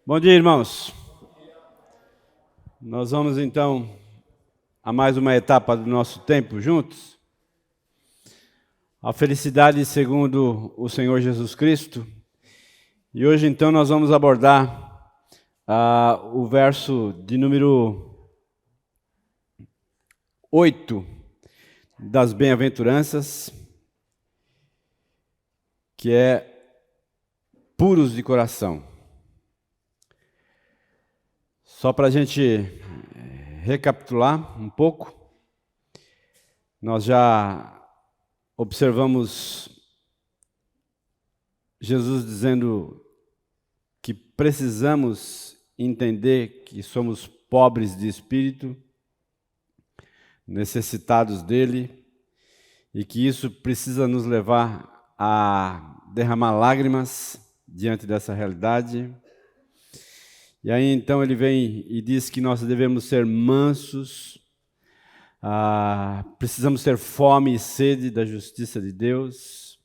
Bom dia, irmãos. Nós vamos então a mais uma etapa do nosso tempo juntos. A felicidade segundo o Senhor Jesus Cristo. E hoje então nós vamos abordar o verso de número 8 das bem-aventuranças, que é puros de coração. Só para a gente recapitular um pouco, nós já observamos Jesus dizendo que precisamos entender que somos pobres de espírito, necessitados dele, e que isso precisa nos levar a derramar lágrimas diante dessa realidade. E aí então ele vem e diz que nós devemos ser mansos, precisamos ter fome e sede da justiça de Deus,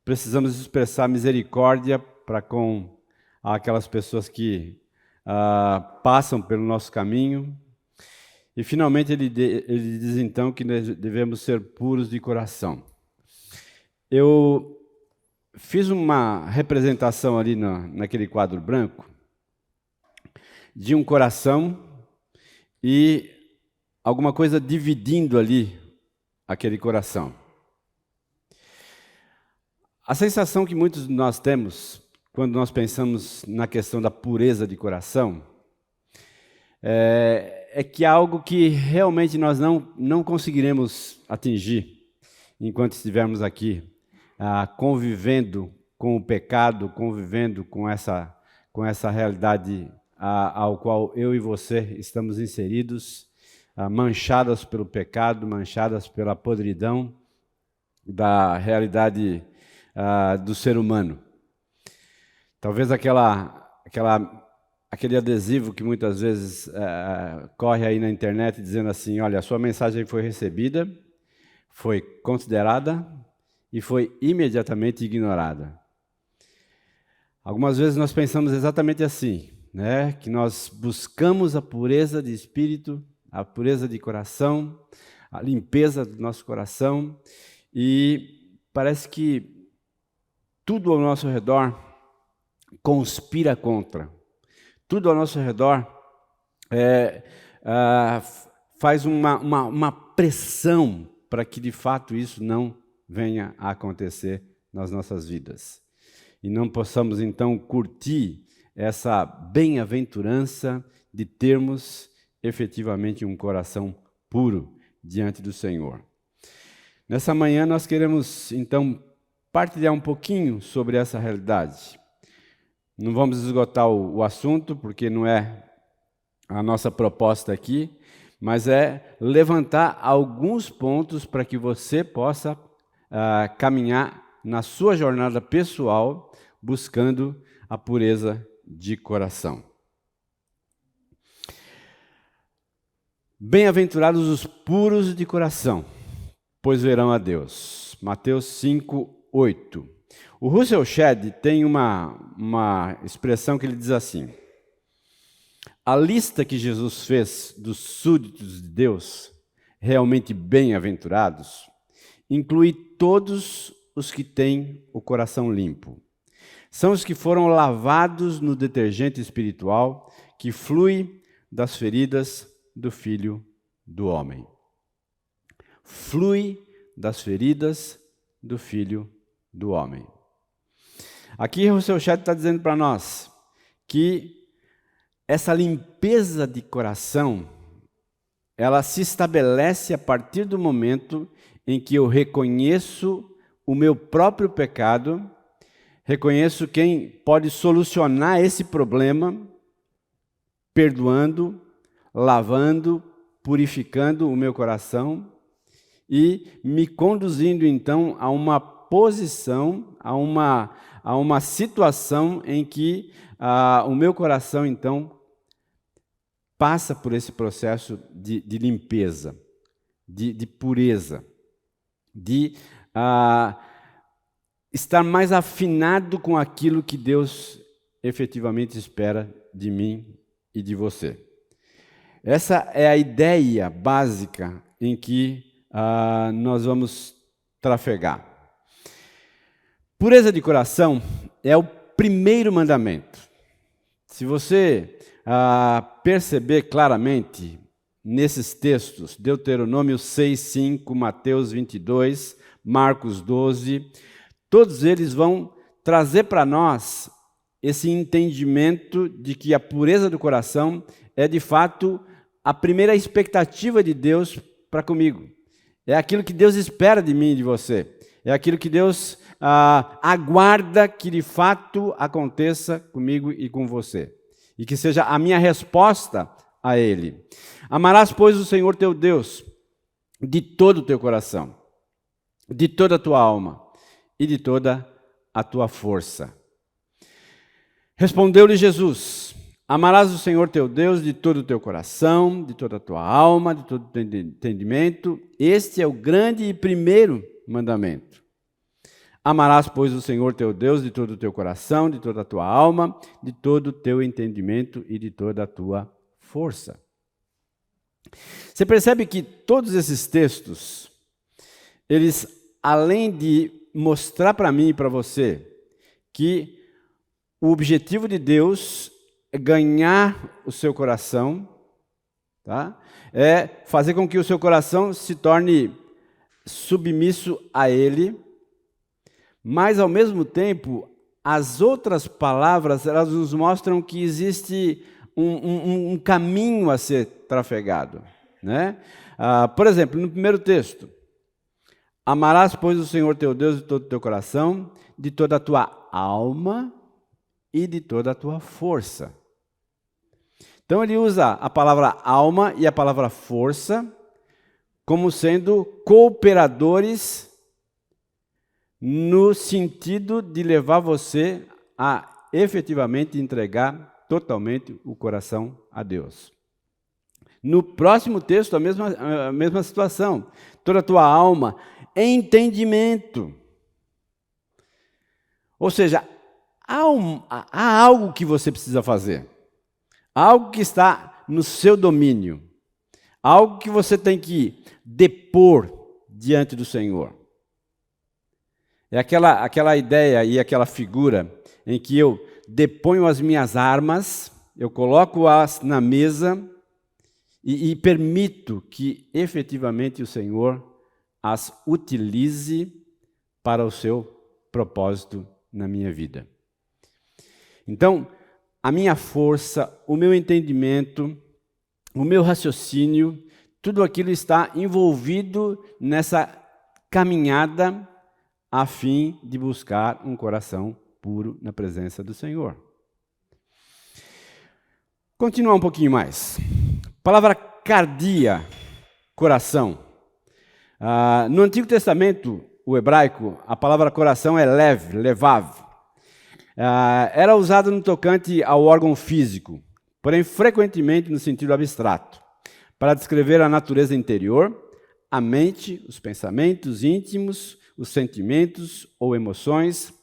precisamos expressar misericórdia para com aquelas pessoas que passam pelo nosso caminho. E finalmente ele diz então que nós devemos ser puros de coração. Eu fiz uma representação ali naquele quadro branco, de um coração e alguma coisa dividindo ali aquele coração. A sensação que muitos de nós temos quando nós pensamos na questão da pureza de coração é que é algo que realmente nós não conseguiremos atingir enquanto estivermos aqui convivendo com o pecado, convivendo com essa realidade ao qual eu e você estamos inseridos, manchadas pelo pecado, manchadas pela podridão da realidade do ser humano. Talvez aquele adesivo que muitas vezes corre aí na internet dizendo assim: olha, a sua mensagem foi recebida, foi considerada e foi imediatamente ignorada. Algumas vezes nós pensamos exatamente assim, né? Que nós buscamos a pureza de espírito, a pureza de coração, a limpeza do nosso coração, e parece que tudo ao nosso redor conspira contra. Tudo ao nosso redor faz uma pressão para que de fato isso não venha a acontecer nas nossas vidas. E não possamos então curtir essa bem-aventurança de termos efetivamente um coração puro diante do Senhor. Nessa manhã nós queremos então partilhar um pouquinho sobre essa realidade. Não vamos esgotar o assunto, porque não é a nossa proposta aqui, mas é levantar alguns pontos para que você possa caminhar na sua jornada pessoal, buscando a pureza de coração. Bem-aventurados os puros de coração, pois verão a Deus. Mateus 5:8. O Russell Shedd tem uma expressão que ele diz assim: a lista que Jesus fez dos súditos de Deus, realmente bem-aventurados, inclui todos os que têm o coração limpo. São os que foram lavados no detergente espiritual que flui das feridas do Filho do Homem. Flui das feridas do Filho do Homem. Aqui o seu chat está dizendo para nós que essa limpeza de coração, ela se estabelece a partir do momento em que eu reconheço o meu próprio pecado, reconheço quem pode solucionar esse problema, perdoando, lavando, purificando o meu coração e me conduzindo então a uma posição, a uma situação em que o meu coração então passa por esse processo de limpeza, de pureza, de estar mais afinado com aquilo que Deus efetivamente espera de mim e de você. Essa é a ideia básica em que nós vamos trafegar. Pureza de coração é o primeiro mandamento. Se você perceber claramente nesses textos, Deuteronômio 6:5, Mateus 22, Marcos 12, todos eles vão trazer para nós esse entendimento de que a pureza do coração é, de fato, a primeira expectativa de Deus para comigo. É aquilo que Deus espera de mim e de você. É aquilo que Deus aguarda que, de fato, aconteça comigo e com você. E que seja a minha resposta a Ele. Amarás, pois, o Senhor teu Deus de todo o teu coração, de toda a tua alma e de toda a tua força. Respondeu-lhe Jesus: amarás o Senhor teu Deus de todo o teu coração, de toda a tua alma, de todo o teu entendimento. Este é o grande e primeiro mandamento. Amarás, pois, o Senhor teu Deus de todo o teu coração, de toda a tua alma, de todo o teu entendimento e de toda a tua força. Você percebe que todos esses textos, eles, além de mostrar para mim e para você que o objetivo de Deus é ganhar o seu coração, tá? É fazer com que o seu coração se torne submisso a Ele, mas, ao mesmo tempo, as outras palavras, elas nos mostram que existe um caminho a ser trafegado, né? Por exemplo, no primeiro texto, amarás, pois, o Senhor teu Deus de todo o teu coração, de toda a tua alma e de toda a tua força. Então, ele usa a palavra alma e a palavra força como sendo cooperadores no sentido de levar você a efetivamente entregar totalmente o coração a Deus. No próximo texto, a mesma situação. Toda a tua alma, entendimento. Ou seja, há algo que você precisa fazer. Algo que está no seu domínio. Algo que você tem que depor diante do Senhor. É aquela ideia e aquela figura em que eu deponho as minhas armas, eu coloco-as na mesa e permito que efetivamente o Senhor as utilize para o seu propósito na minha vida. Então, a minha força, o meu entendimento, o meu raciocínio, tudo aquilo está envolvido nessa caminhada a fim de buscar um coração puro na presença do Senhor. Continuar um pouquinho mais. Palavra cardia, coração. No Antigo Testamento, o hebraico, a palavra coração é levav. Era usada no tocante ao órgão físico, porém frequentemente no sentido abstrato, para descrever a natureza interior, a mente, os pensamentos íntimos, os sentimentos ou emoções,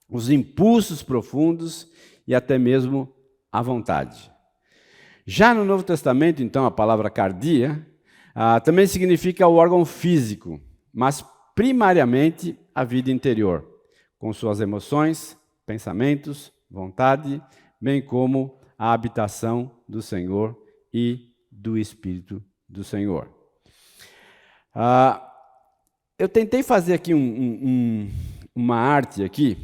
os impulsos profundos e até mesmo a vontade. Já no Novo Testamento, então, a palavra cardia também significa o órgão físico, mas primariamente a vida interior, com suas emoções, pensamentos, vontade, bem como a habitação do Senhor e do Espírito do Senhor. Eu tentei fazer aqui uma arte aqui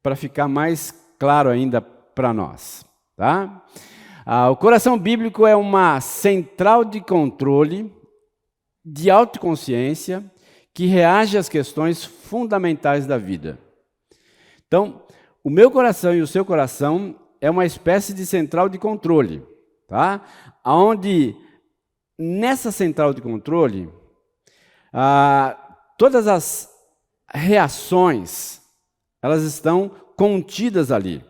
para ficar mais claro ainda para nós, tá? O coração bíblico é uma central de controle, de autoconsciência, que reage às questões fundamentais da vida. Então, o meu coração e o seu coração é uma espécie de central de controle, tá? Onde, nessa central de controle, todas as reações, elas estão contidas ali.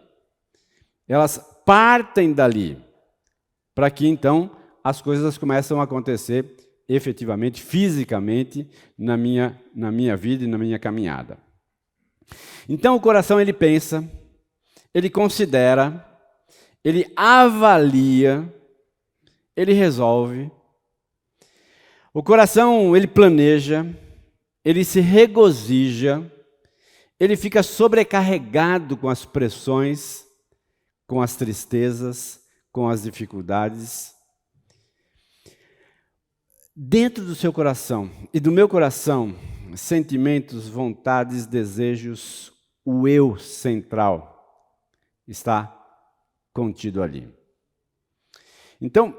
Elas partem dali, para que então as coisas começam a acontecer efetivamente, fisicamente, na minha vida e na minha caminhada. Então o coração ele pensa, ele considera, ele avalia, ele resolve. O coração, ele planeja, ele se regozija, ele fica sobrecarregado com as pressões, com as tristezas, com as dificuldades. Dentro do seu coração e do meu coração, sentimentos, vontades, desejos, o eu central está contido ali. Então,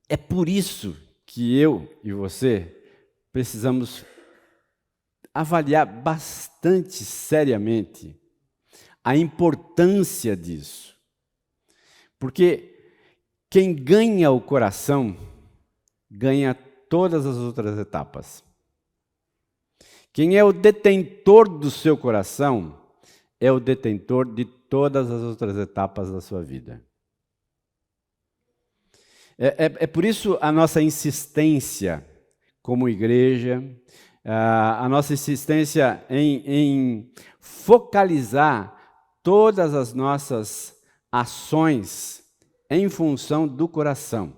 é por isso que eu e você precisamos avaliar bastante seriamente a importância disso. Porque quem ganha o coração, ganha todas as outras etapas. Quem é o detentor do seu coração, é o detentor de todas as outras etapas da sua vida. É por isso a nossa insistência como igreja, a nossa insistência em focalizar todas as nossas ações em função do coração.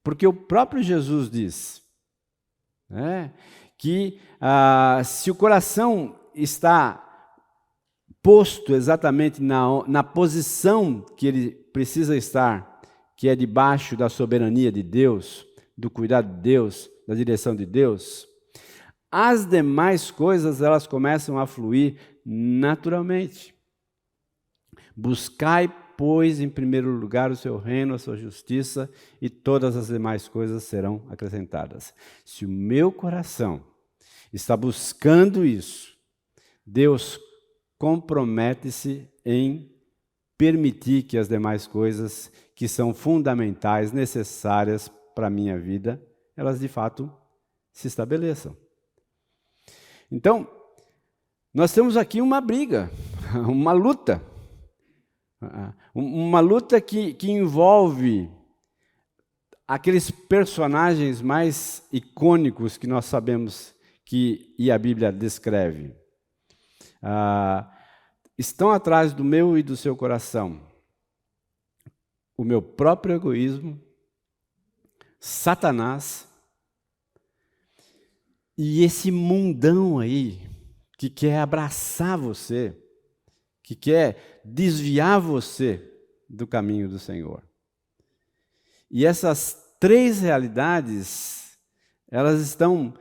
Porque o próprio Jesus diz que se o coração está posto exatamente na posição que ele precisa estar, que é debaixo da soberania de Deus, do cuidado de Deus, da direção de Deus, as demais coisas elas começam a fluir naturalmente. Buscai, pois, em primeiro lugar o seu reino, a sua justiça, e todas as demais coisas serão acrescentadas. Se o meu coração está buscando isso, Deus compromete-se em permitir que as demais coisas que são fundamentais, necessárias para a minha vida, elas de fato se estabeleçam. Então, nós temos aqui uma briga, uma luta que envolve aqueles personagens mais icônicos que nós sabemos e a Bíblia descreve. Estão atrás do meu e do seu coração o meu próprio egoísmo, Satanás e esse mundão aí que quer abraçar você, que quer desviar você do caminho do Senhor. E essas três realidades, elas estão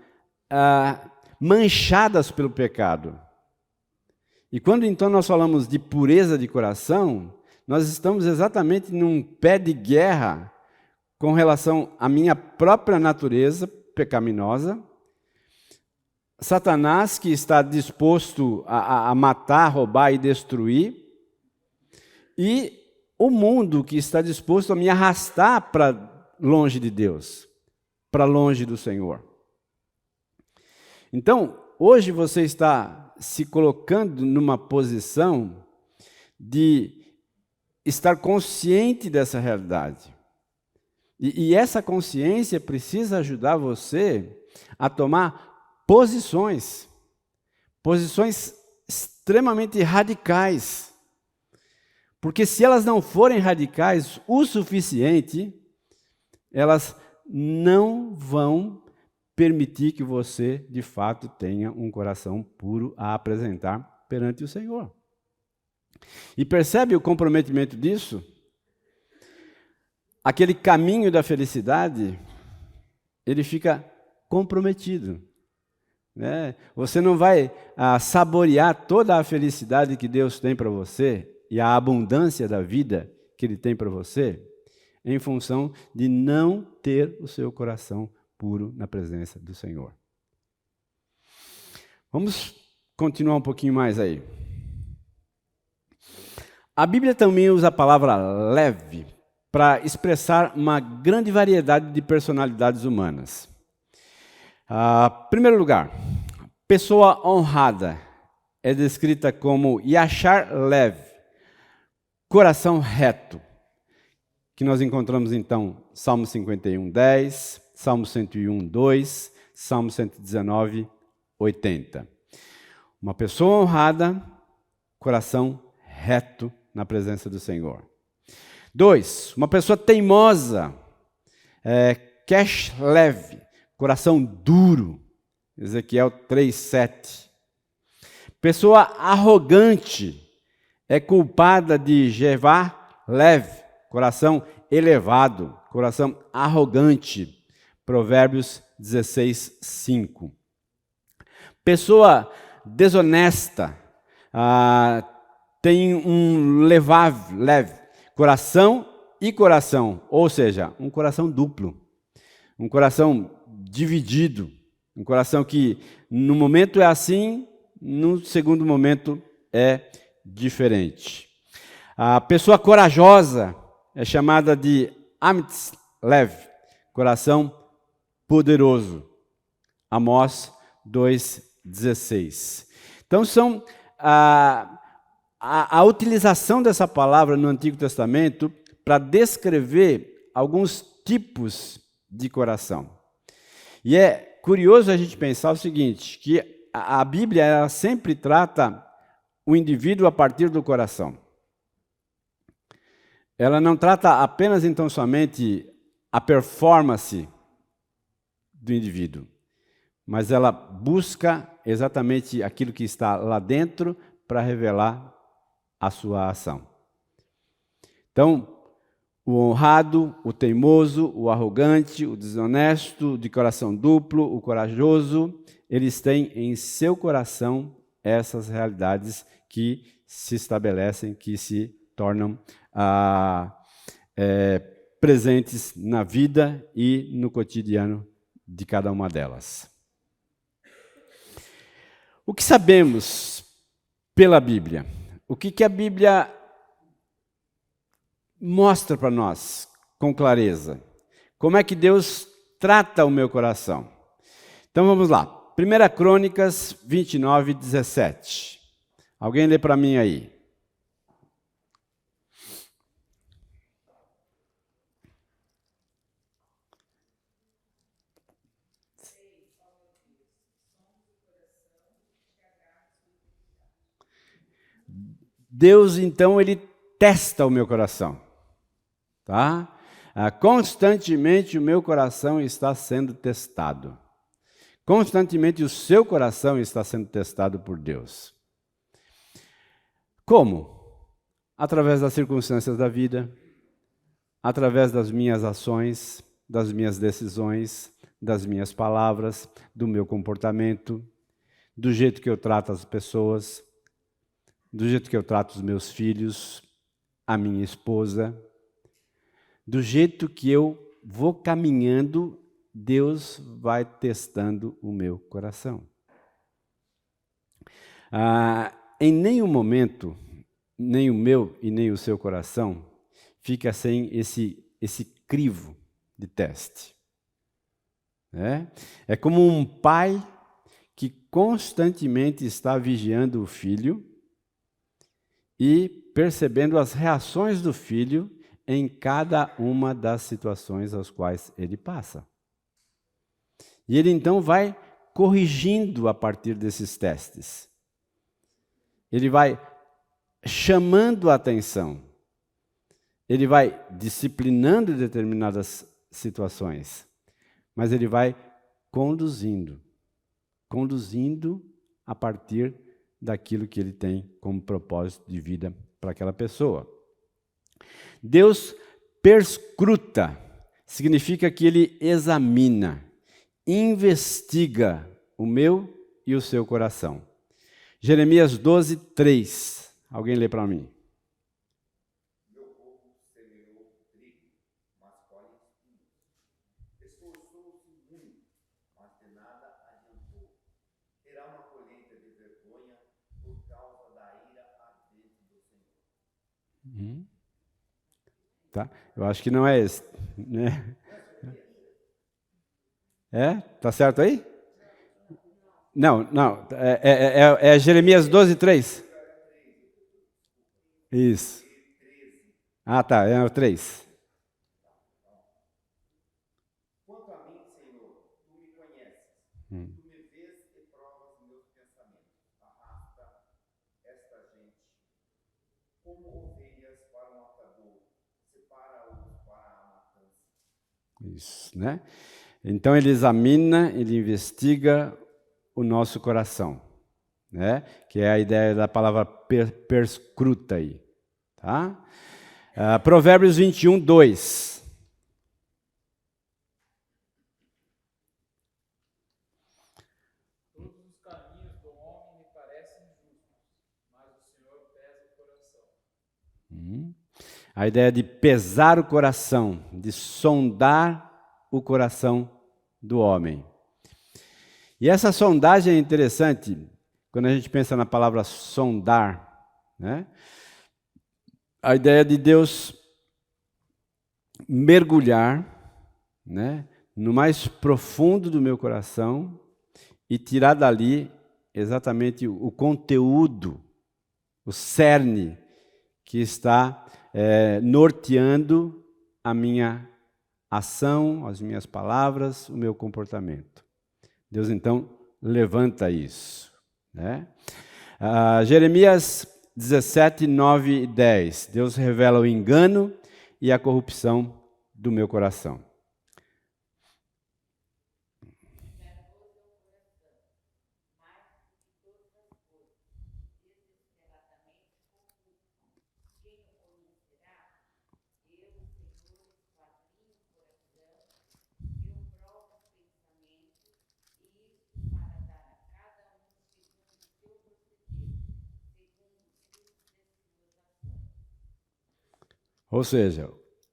manchadas pelo pecado. E quando então nós falamos de pureza de coração, nós estamos exatamente num pé de guerra com relação à minha própria natureza pecaminosa, Satanás que está disposto a matar, roubar e destruir, e o mundo que está disposto a me arrastar para longe de Deus, para longe do Senhor. Então, hoje você está se colocando numa posição de estar consciente dessa realidade. E essa consciência precisa ajudar você a tomar posições extremamente radicais. Porque se elas não forem radicais o suficiente, elas não vão permitir que você, de fato, tenha um coração puro a apresentar perante o Senhor. E percebe o comprometimento disso? Aquele caminho da felicidade, ele fica comprometido. Você não vai saborear toda a felicidade que Deus tem para você e a abundância da vida que Ele tem para você em função de não ter o seu coração puro na presença do Senhor. Vamos continuar um pouquinho mais aí. A Bíblia também usa a palavra leve para expressar uma grande variedade de personalidades humanas. Em primeiro lugar, pessoa honrada é descrita como Yashar Lev, coração reto, que nós encontramos então Salmo 51, 10, Salmo 101, 2, Salmo 119, 80. Uma pessoa honrada, coração reto na presença do Senhor. 2, uma pessoa teimosa, kesh leve, coração duro, Ezequiel 3:7. Pessoa arrogante é culpada de Jeová leve, coração elevado, coração arrogante, Provérbios 16:5. Pessoa desonesta tem um leve, coração e coração, ou seja, um coração duplo, um coração dividido, um coração que no momento é assim, no segundo momento é diferente. A pessoa corajosa é chamada de Amitz Lev, coração poderoso. Amós 2:16. Então são a utilização dessa palavra no Antigo Testamento para descrever alguns tipos de coração. E é curioso a gente pensar o seguinte, que a Bíblia ela sempre trata o indivíduo a partir do coração. Ela não trata apenas então somente a performance do indivíduo, mas ela busca exatamente aquilo que está lá dentro para revelar a sua ação. Então, o honrado, o teimoso, o arrogante, o desonesto, de coração duplo, o corajoso, eles têm em seu coração essas realidades que se estabelecem, que se tornam presentes na vida e no cotidiano de cada uma delas. O que sabemos pela Bíblia? O que a Bíblia mostra para nós com clareza? Como é que Deus trata o meu coração? Então vamos lá. 1 Crônicas 29:17. Alguém lê para mim aí. Deus, então, ele testa o meu coração, tá? Constantemente o meu coração está sendo testado. Constantemente o seu coração está sendo testado por Deus. Como? Através das circunstâncias da vida, através das minhas ações, das minhas decisões, das minhas palavras, do meu comportamento, do jeito que eu trato as pessoas, do jeito que eu trato os meus filhos, a minha esposa, do jeito que eu vou caminhando, Deus vai testando o meu coração. Em nenhum momento, nem o meu e nem o seu coração fica sem esse crivo de teste. É como um pai que constantemente está vigiando o filho e percebendo as reações do filho em cada uma das situações às quais ele passa. E ele então vai corrigindo a partir desses testes. Ele vai chamando a atenção. Ele vai disciplinando determinadas situações. Mas ele vai conduzindo a partir daquilo que ele tem como propósito de vida para aquela pessoa. Deus perscruta, significa que ele examina, investiga o meu e o seu coração. Jeremias 12:3. Alguém lê para mim. Meu povo semeou trigo, mas colhe espinhos. Esforçou-se muito, mas de nada adiantou. Terá uma colheita de vergonha por causa da ira ardente do Senhor. Tá? Eu acho que não é esse, né? Tá certo aí? Não. É Jeremias 12:3. Isso. Tá, é o 3. Quanto a mim, Senhor, tu me conheces. Tu me vês e provas meus pensamentos. Arrasta esta gente como ovelhas Isso, né? Então ele examina, ele investiga o nosso coração, né? Que é a ideia da palavra perscruta aí, tá? Provérbios 21, 2. Todos os caminhos do homem me parecem justos, mas o Senhor pesa o coração. A ideia de pesar o coração, de sondar o coração do homem. E essa sondagem é interessante, quando a gente pensa na palavra sondar, né? A ideia de Deus mergulhar, né, no mais profundo do meu coração e tirar dali exatamente o conteúdo, o cerne que está norteando a minha ação, as minhas palavras, o meu comportamento. Deus, então, levanta isso, né? Jeremias 17, 9 e 10. Deus revela o engano e a corrupção do meu coração. Ou seja,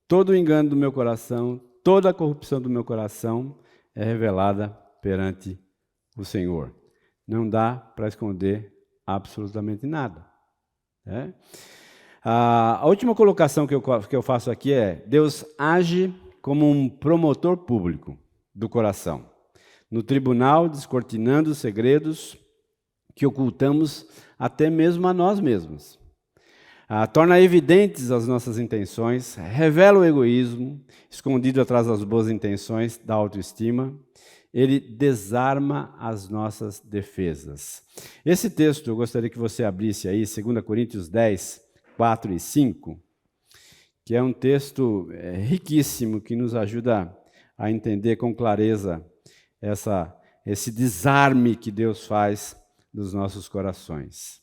todo o engano do meu coração, toda a corrupção do meu coração é revelada perante o Senhor. Não dá para esconder absolutamente nada, né? A última colocação que eu faço aqui é: Deus age como um promotor público do coração, no tribunal, descortinando os segredos que ocultamos até mesmo a nós mesmos. Torna evidentes as nossas intenções, revela o egoísmo, escondido atrás das boas intenções, da autoestima. Ele desarma as nossas defesas. Esse texto eu gostaria que você abrisse aí, 2 Coríntios 10, 4 e 5, que é um texto riquíssimo, que nos ajuda a entender com clareza esse desarme que Deus faz dos nossos corações.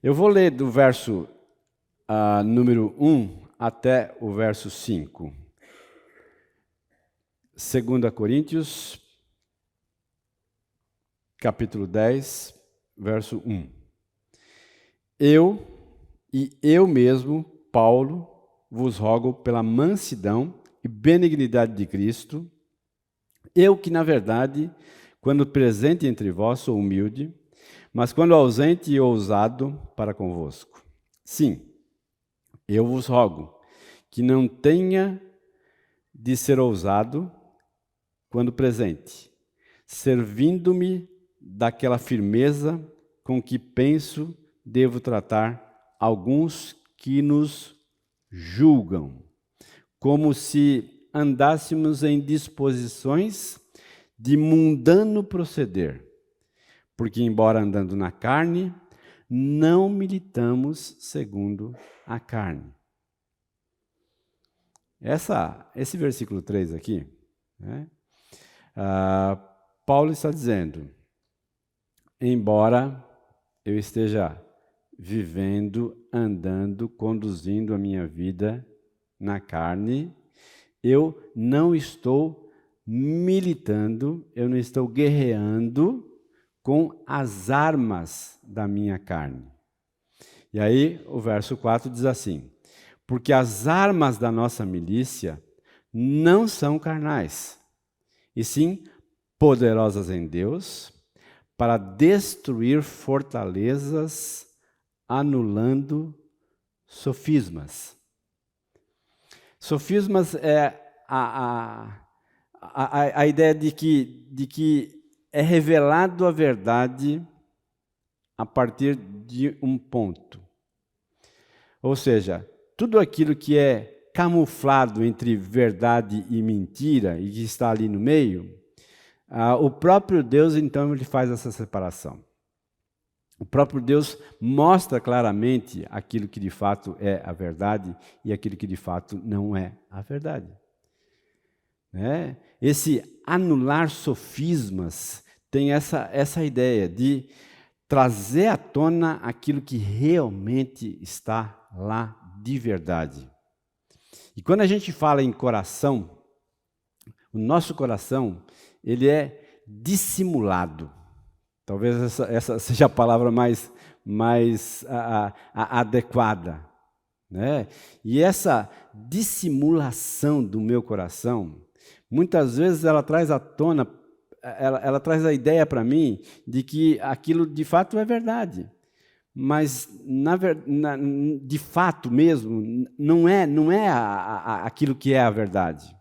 Eu vou ler do verso número 1 até o verso 5. 2 Coríntios, capítulo 10, verso 1. Eu mesmo, Paulo, vos rogo pela mansidão e benignidade de Cristo, eu que, na verdade, quando presente entre vós, sou humilde, mas quando ausente e ousado para convosco. Sim, eu vos rogo que não tenha de ser ousado quando presente, servindo-me daquela firmeza com que penso devo tratar alguns que nos julgam, como se andássemos em disposições de mundano proceder. Porque, embora andando na carne, não militamos segundo a carne. Esse versículo 3 aqui, né, Paulo está dizendo: embora eu esteja vivendo, andando, conduzindo a minha vida na carne, eu não estou militando, eu não estou guerreando com as armas da minha carne. E aí o verso 4 diz assim: porque as armas da nossa milícia não são carnais, e sim poderosas em Deus, para destruir fortalezas, anulando sofismas. Sofismas é a ideia de que é revelado a verdade a partir de um ponto. Ou seja, tudo aquilo que é camuflado entre verdade e mentira e que está ali no meio, o próprio Deus, então, ele faz essa separação. O próprio Deus mostra claramente aquilo que de fato é a verdade e aquilo que de fato não é a verdade. Né? Esse anular sofismas tem essa ideia de trazer à tona aquilo que realmente está lá de verdade. E quando a gente fala em coração, o nosso coração, ele é dissimulado. Talvez essa seja a palavra mais adequada. Né? E essa dissimulação do meu coração, muitas vezes ela traz à tona, ela traz a ideia para mim de que aquilo de fato é verdade. Mas, de fato mesmo, não é aquilo que é a verdade.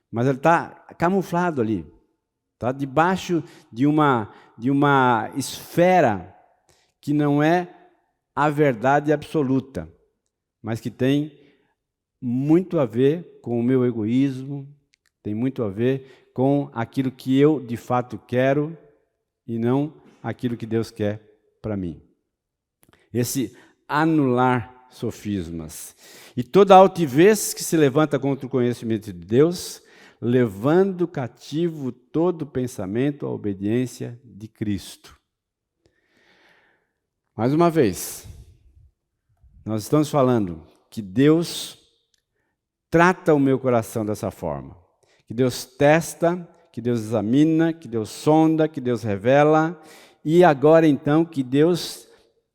Mas ele está camuflado ali. Está debaixo de uma esfera que não é a verdade absoluta, mas que tem muito a ver com o meu egoísmo, tem muito a ver com aquilo que eu de fato quero e não aquilo que Deus quer para mim. Esse anular sofismas. E toda altivez que se levanta contra o conhecimento de Deus, levando cativo todo pensamento à obediência de Cristo. Mais uma vez, nós estamos falando que Deus trata o meu coração dessa forma. Que Deus testa, que Deus examina, que Deus sonda, que Deus revela. E agora então que Deus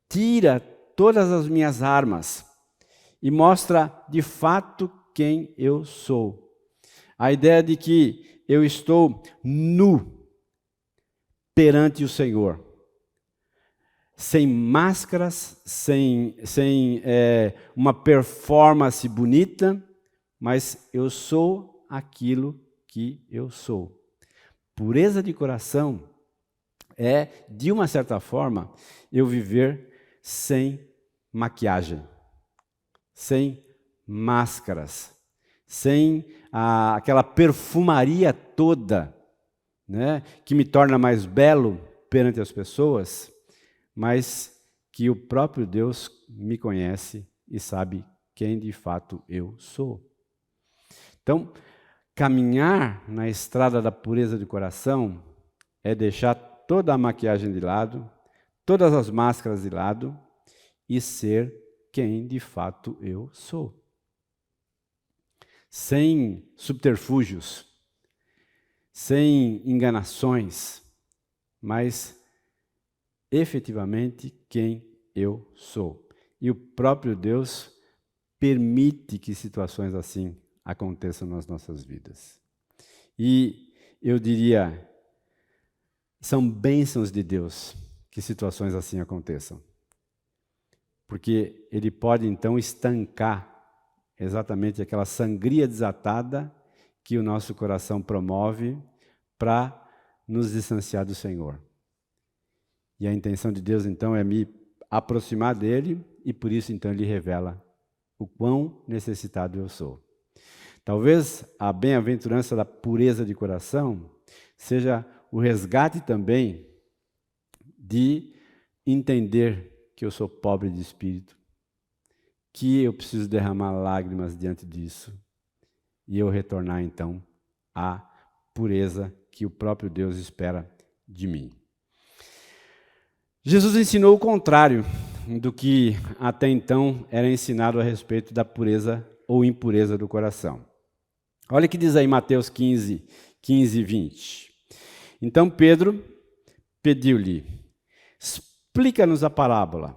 tira todas as minhas armas e mostra de fato quem eu sou. A ideia de que eu estou nu perante o Senhor. Sem máscaras, sem uma performance bonita, mas eu sou aquilo que eu sou. Pureza de coração é, de uma certa forma, eu viver sem maquiagem, sem máscaras, sem aquela perfumaria toda, né, que me torna mais belo perante as pessoas, mas que o próprio Deus me conhece e sabe quem de fato eu sou. Então, caminhar na estrada da pureza de coração é deixar toda a maquiagem de lado, todas as máscaras de lado e ser quem de fato eu sou. Sem subterfúgios, sem enganações, mas efetivamente quem eu sou. E o próprio Deus permite que situações assim aconteçam nas nossas vidas. E eu diria, são bênçãos de Deus que situações assim aconteçam. Porque Ele pode então estancar exatamente aquela sangria desatada que o nosso coração promove para nos distanciar do Senhor. E a intenção de Deus, então, é me aproximar dEle e por isso, então, Ele revela o quão necessitado eu sou. Talvez a bem-aventurança da pureza de coração seja o resgate também de entender que eu sou pobre de espírito, que eu preciso derramar lágrimas diante disso e eu retornar, então, à pureza que o próprio Deus espera de mim. Jesus ensinou o contrário do que até então era ensinado a respeito da pureza ou impureza do coração. Olha o que diz aí Mateus 15 e 20. Então Pedro pediu-lhe: explica-nos a parábola.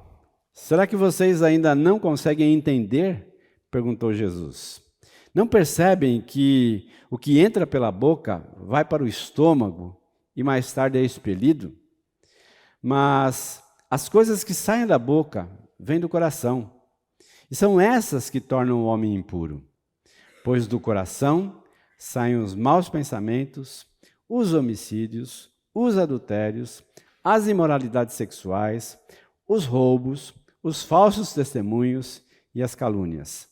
Será que vocês ainda não conseguem entender? Perguntou Jesus. Não percebem que o que entra pela boca vai para o estômago e mais tarde é expelido? Mas as coisas que saem da boca vêm do coração. E são essas que tornam o homem impuro. Pois do coração saem os maus pensamentos, os homicídios, os adultérios, as imoralidades sexuais, os roubos, os falsos testemunhos e as calúnias.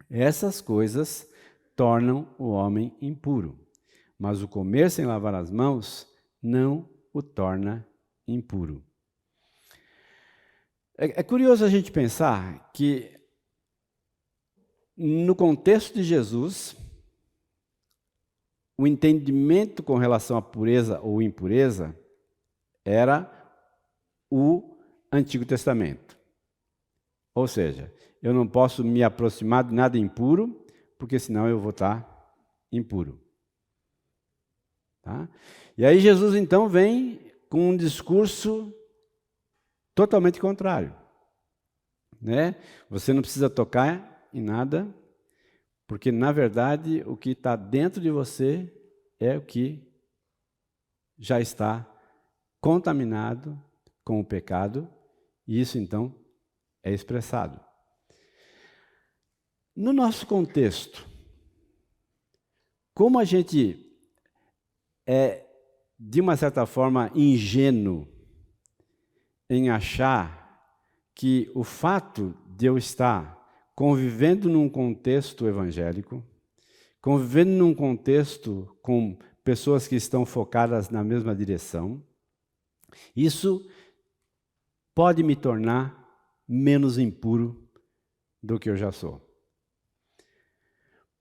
Essas coisas tornam o homem impuro, mas o comer sem lavar as mãos não o torna impuro. É curioso a gente pensar que, no contexto de Jesus, o entendimento com relação à pureza ou impureza era o Antigo Testamento. Ou seja, eu não posso me aproximar de nada impuro, porque senão eu vou estar impuro. Tá? E aí Jesus então vem com um discurso totalmente contrário. Né? Você não precisa tocar em nada, porque na verdade o que está dentro de você é o que já está contaminado com o pecado, e isso então é expressado. No nosso contexto, como a gente é, de uma certa forma, ingênuo em achar que o fato de eu estar convivendo num contexto evangélico, convivendo num contexto com pessoas que estão focadas na mesma direção, isso pode me tornar menos impuro do que eu já sou.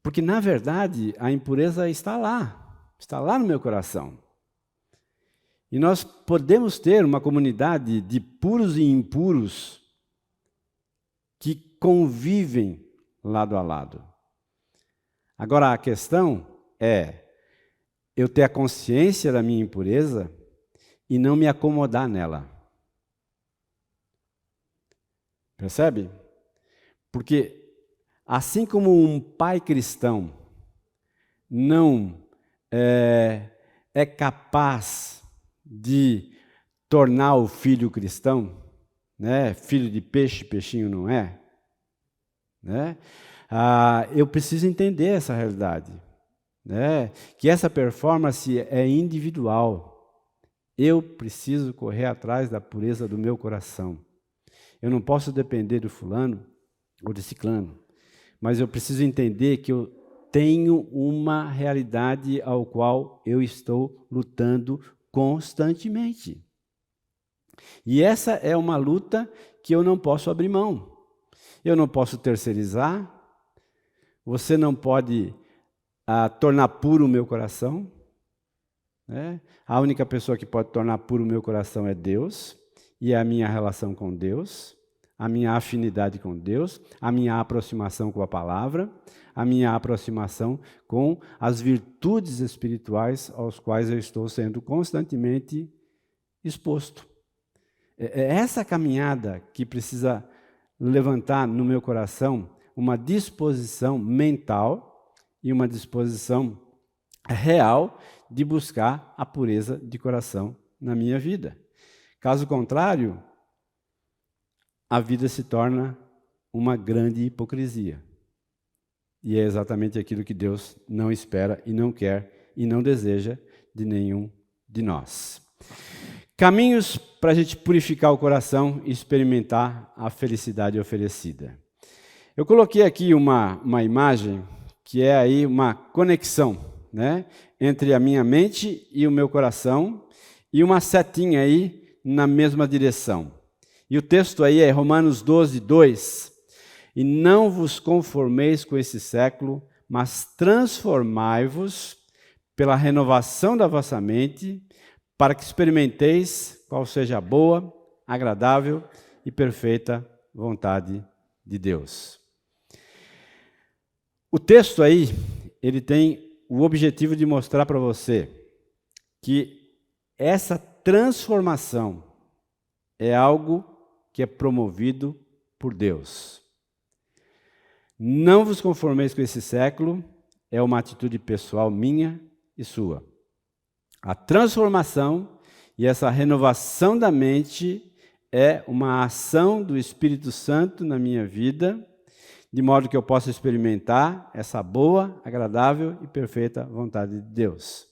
Porque, na verdade, a impureza está lá no meu coração. E nós podemos ter uma comunidade de puros e impuros que convivem lado a lado. Agora, a questão é eu ter a consciência da minha impureza e não me acomodar nela. Percebe? Porque, assim como um pai cristão não é capaz de tornar o filho cristão, né? Filho de peixe, peixinho não é, né? Eu preciso entender essa realidade, né? Que essa performance é individual. Eu preciso correr atrás da pureza do meu coração. Eu não posso depender do fulano ou do ciclano, mas eu preciso entender que eu tenho uma realidade ao qual eu estou lutando constantemente. E essa é uma luta que eu não posso abrir mão. Eu não posso terceirizar. Você não pode tornar puro o meu coração. Né? A única pessoa que pode tornar puro o meu coração é Deus, e é a minha relação com Deus, a minha afinidade com Deus, a minha aproximação com a palavra, a minha aproximação com as virtudes espirituais aos quais eu estou sendo constantemente exposto. É essa caminhada que precisa levantar no meu coração uma disposição mental e uma disposição real de buscar a pureza de coração na minha vida. Caso contrário, a vida se torna uma grande hipocrisia. E é exatamente aquilo que Deus não espera e não quer e não deseja de nenhum de nós. Caminhos para a gente purificar o coração e experimentar a felicidade oferecida. Eu coloquei aqui uma imagem que é aí uma conexão, né, entre a minha mente e o meu coração e uma setinha aí na mesma direção. E o texto aí é Romanos 12, 2. E não vos conformeis com esse século, mas transformai-vos pela renovação da vossa mente, para que experimenteis qual seja a boa, agradável e perfeita vontade de Deus. O texto aí, ele tem o objetivo de mostrar para você que essa transformação é algo que é promovido por Deus. Não vos conformeis com esse século, é uma atitude pessoal minha e sua. A transformação e essa renovação da mente é uma ação do Espírito Santo na minha vida, de modo que eu possa experimentar essa boa, agradável e perfeita vontade de Deus.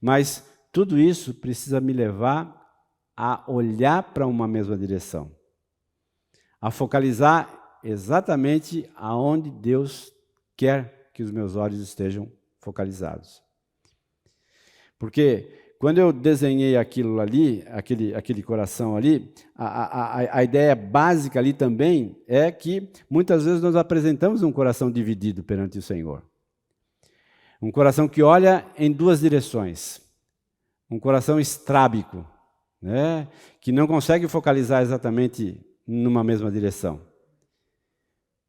Mas tudo isso precisa me levar a olhar para uma mesma direção, a focalizar exatamente aonde Deus quer que os meus olhos estejam focalizados. Porque quando eu desenhei aquilo ali, aquele coração ali, a ideia básica ali também é que muitas vezes nós apresentamos um coração dividido perante o Senhor. Um coração que olha em duas direções. Um coração estrábico, né? Que não consegue focalizar exatamente numa mesma direção.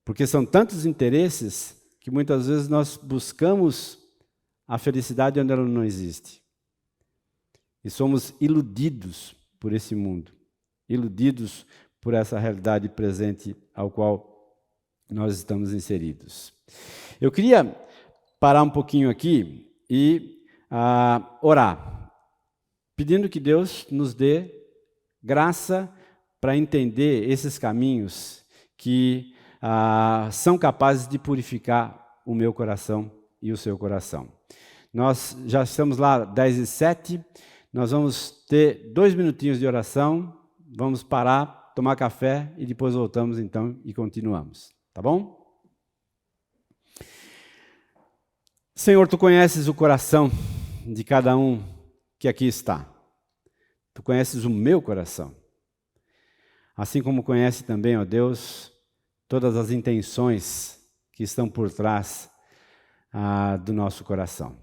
Porque são tantos interesses que muitas vezes nós buscamos a felicidade onde ela não existe. E somos iludidos por esse mundo, iludidos por essa realidade presente ao qual nós estamos inseridos. Eu queria parar um pouquinho aqui e orar, pedindo que Deus nos dê graça para entender esses caminhos que são capazes de purificar o meu coração e o seu coração. Nós já estamos lá 10h07, nós vamos ter 2 minutinhos de oração, vamos parar, tomar café e depois voltamos então e continuamos, tá bom? Senhor, Tu conheces o coração de cada um que aqui está. Tu conheces o meu coração. Assim como conhece também, ó Deus, todas as intenções que estão por trás do nosso coração.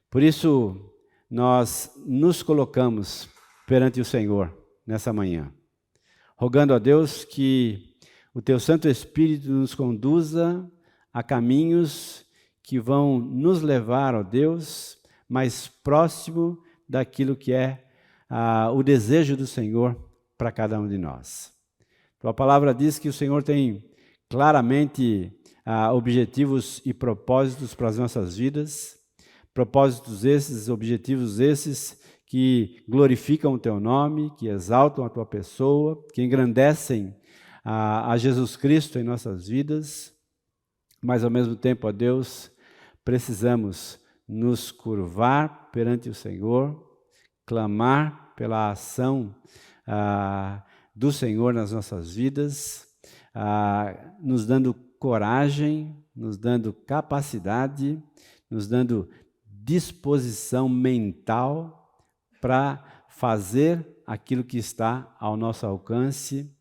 Por isso, nós nos colocamos perante o Senhor nessa manhã, rogando a Deus que o Teu Santo Espírito nos conduza a caminhos que vão nos levar, ó Deus, mais próximo daquilo que é o desejo do Senhor para cada um de nós. Tua palavra diz que o Senhor tem claramente objetivos e propósitos para as nossas vidas, propósitos esses, objetivos esses que glorificam o Teu nome, que exaltam a Tua pessoa, que engrandecem a Jesus Cristo em nossas vidas, mas ao mesmo tempo, ó Deus, precisamos nos curvar perante o Senhor, clamar pela ação do Senhor nas nossas vidas, nos dando coragem, nos dando capacidade, nos dando disposição mental para fazer aquilo que está ao nosso alcance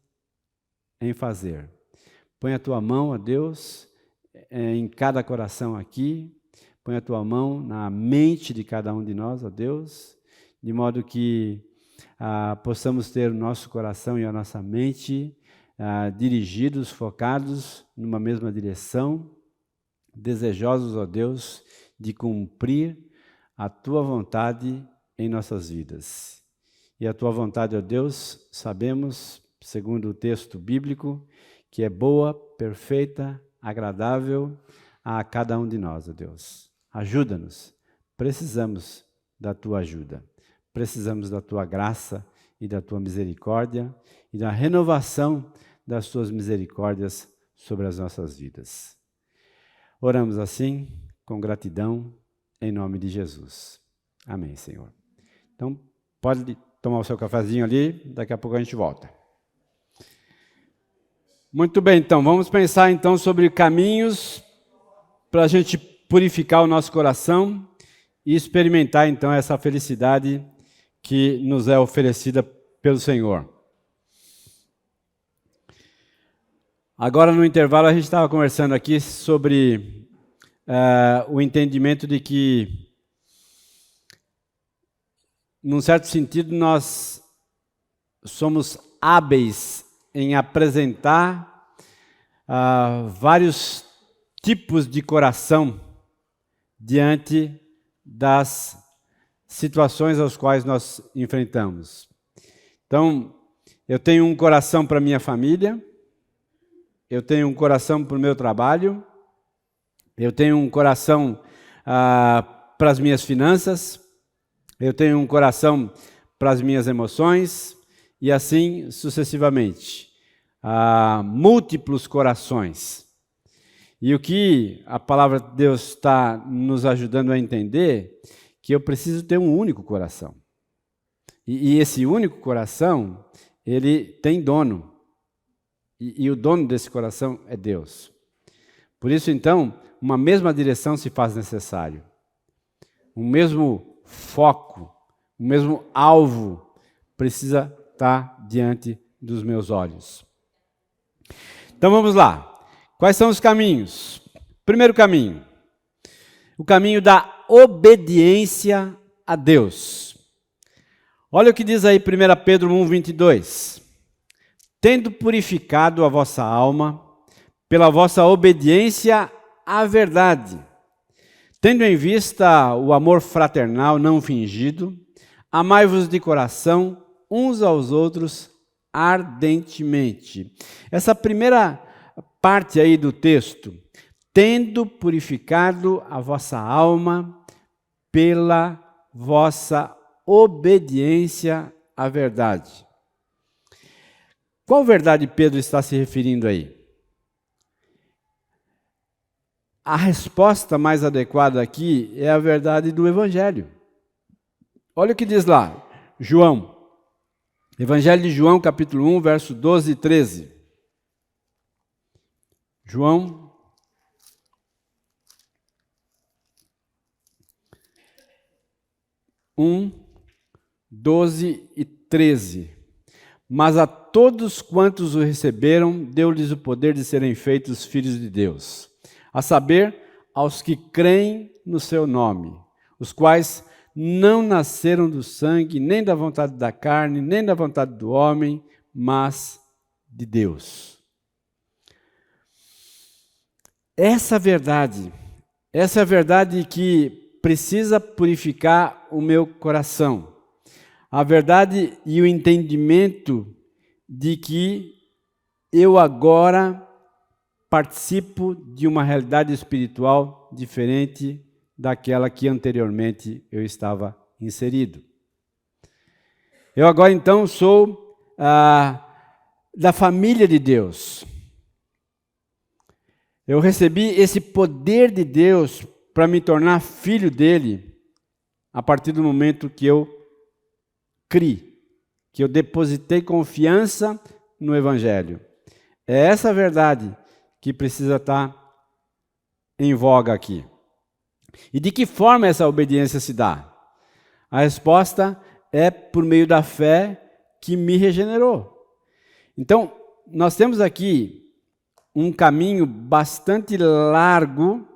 em fazer. Põe a Tua mão, ó Deus, em cada coração aqui, põe a Tua mão na mente de cada um de nós, ó Deus, de modo que possamos ter o nosso coração e a nossa mente dirigidos, focados numa mesma direção, desejosos, ó Deus, de cumprir a Tua vontade em nossas vidas. E a Tua vontade, ó Deus, sabemos, segundo o texto bíblico, que é boa, perfeita, agradável a cada um de nós, ó Deus. Ajuda-nos, precisamos da Tua ajuda, precisamos da Tua graça e da Tua misericórdia e da renovação das Tuas misericórdias sobre as nossas vidas. Oramos assim, com gratidão, em nome de Jesus. Amém, Senhor. Então, pode tomar o seu cafezinho ali, daqui a pouco a gente volta. Muito bem, então, vamos pensar então sobre caminhos para a gente purificar o nosso coração e experimentar então essa felicidade que nos é oferecida pelo Senhor. Agora, no intervalo, a gente estava conversando aqui sobre o entendimento de que, num certo sentido, nós somos hábeis em apresentar vários tipos de coração diante das situações às quais nós enfrentamos. Então, eu tenho um coração para minha família, eu tenho um coração para o meu trabalho, eu tenho um coração para as minhas finanças, eu tenho um coração para as minhas emoções, e assim sucessivamente. Múltiplos corações. E o que a palavra de Deus está nos ajudando a entender, que eu preciso ter um único coração. E esse único coração, ele tem dono. E o dono desse coração é Deus. Por isso, então, uma mesma direção se faz necessário. Um mesmo foco, o mesmo alvo precisa estar diante dos meus olhos. Então vamos lá. Quais são os caminhos? Primeiro caminho, o caminho da obediência a Deus. Olha o que diz aí 1 Pedro 1:22. Tendo purificado a vossa alma pela vossa obediência à verdade, tendo em vista o amor fraternal não fingido, amai-vos de coração uns aos outros ardentemente. Essa primeira parte aí do texto, tendo purificado a vossa alma pela vossa obediência à verdade. Qual verdade Pedro está se referindo aí? A resposta mais adequada aqui é a verdade do Evangelho. Olha o que diz lá, João. Evangelho de João, capítulo 1, verso 12 e 13. João 1, 12 e 13. Mas a todos quantos o receberam, deu-lhes o poder de serem feitos filhos de Deus, a saber, aos que creem no seu nome, os quais não nasceram do sangue, nem da vontade da carne, nem da vontade do homem, mas de Deus. Essa é a verdade que precisa purificar o meu coração. A verdade e o entendimento de que eu agora participo de uma realidade espiritual diferente daquela que anteriormente eu estava inserido. Eu agora então sou da família de Deus. Eu recebi esse poder de Deus para me tornar filho dele a partir do momento que eu criei, que eu depositei confiança no Evangelho. É essa verdade que precisa estar em voga aqui. E de que forma essa obediência se dá? A resposta é por meio da fé que me regenerou. Então, nós temos aqui um caminho bastante largo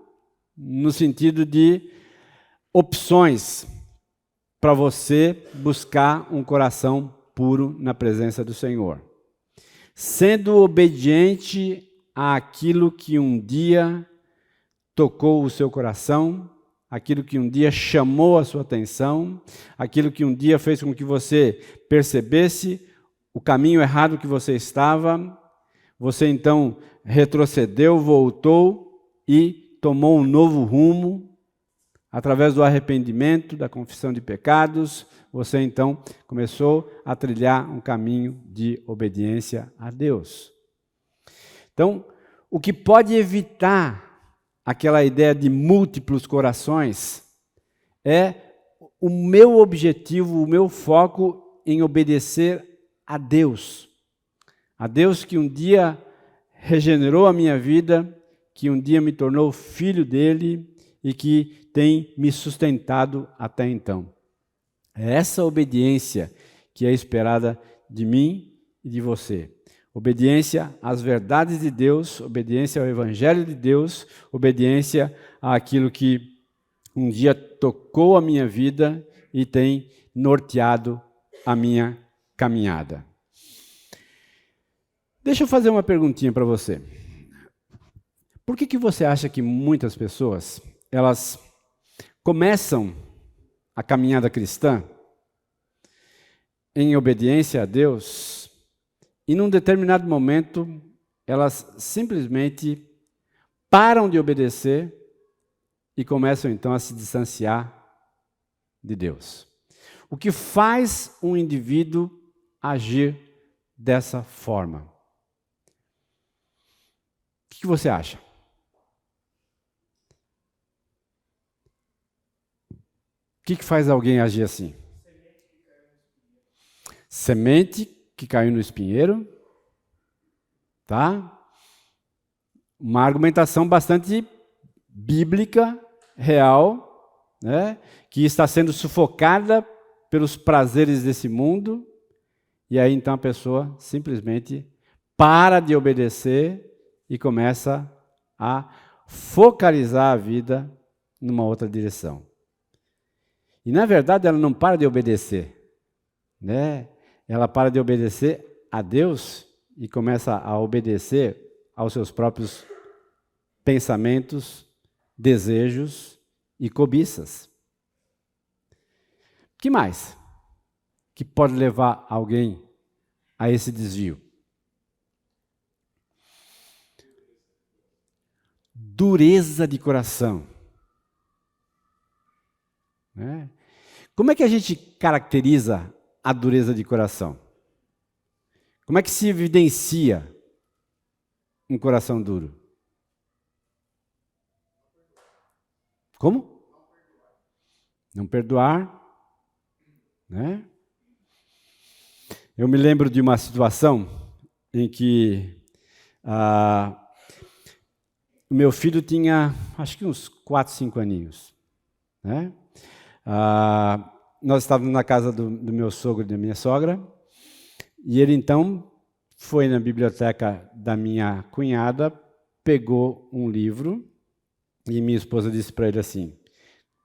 no sentido de opções para você buscar um coração puro na presença do Senhor. Sendo obediente àquilo que um dia tocou o seu coração, aquilo que um dia chamou a sua atenção, aquilo que um dia fez com que você percebesse o caminho errado que você estava, você então retrocedeu, voltou e tomou um novo rumo, através do arrependimento, da confissão de pecados, você então começou a trilhar um caminho de obediência a Deus. Então, o que pode evitar aquela ideia de múltiplos corações é o meu objetivo, o meu foco em obedecer a Deus que um dia regenerou a minha vida, que um dia me tornou filho dele e que tem me sustentado até então. É essa obediência que é esperada de mim e de você. Obediência às verdades de Deus, obediência ao Evangelho de Deus, obediência àquilo que um dia tocou a minha vida e tem norteado a minha caminhada. Deixa eu fazer uma perguntinha para você. Por que você acha que muitas pessoas, elas começam a caminhada cristã em obediência a Deus e num determinado momento elas simplesmente param de obedecer e começam então a se distanciar de Deus? O que faz um indivíduo agir dessa forma? O que você acha? O que faz alguém agir assim? Semente que caiu no espinheiro, tá? Uma argumentação bastante bíblica, real, né? Que está sendo sufocada pelos prazeres desse mundo, e aí então a pessoa simplesmente para de obedecer e começa a focalizar a vida numa outra direção. E na verdade ela não para de obedecer, né? Ela para de obedecer a Deus e começa a obedecer aos seus próprios pensamentos, desejos e cobiças. O que mais que pode levar alguém a esse desvio? Dureza de coração. Né? Como é que a gente caracteriza a dureza de coração? Como é que se evidencia um coração duro? Como? Não perdoar. Né? Eu me lembro de uma situação em que o meu filho tinha, acho que uns 4, 5 aninhos. Né? Nós estávamos na casa do meu sogro e da minha sogra, e ele então foi na biblioteca da minha cunhada, pegou um livro, e minha esposa disse para ele assim: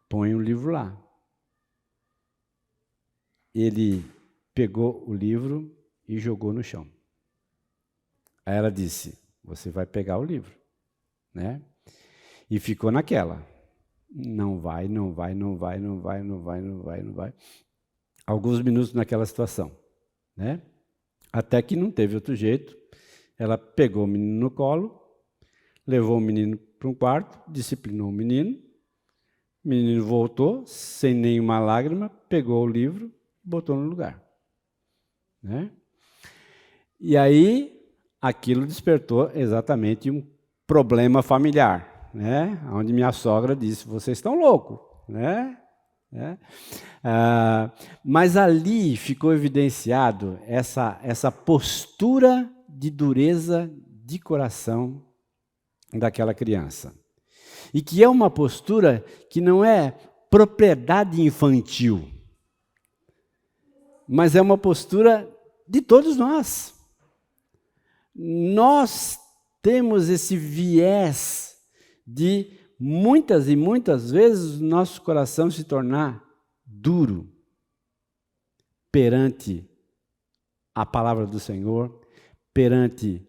põe o livro lá. Ele pegou o livro e jogou no chão. Aí ela disse: você vai pegar o livro. Né? E ficou naquela. Não vai, não vai, não vai, não vai, não vai, não vai, não vai. Alguns minutos naquela situação. Né? Até que não teve outro jeito. Ela pegou o menino no colo, levou o menino para um quarto, disciplinou o menino. O menino voltou, sem nenhuma lágrima, pegou o livro e botou no lugar. Né? E aí, aquilo despertou exatamente um problema familiar, né? Onde minha sogra disse: vocês estão loucos, né? Mas ali ficou evidenciado essa postura de dureza de coração daquela criança. E que é uma postura que não é propriedade infantil, mas é uma postura de todos nós. Nós temos esse viés de muitas e muitas vezes o nosso coração se tornar duro perante a palavra do Senhor, perante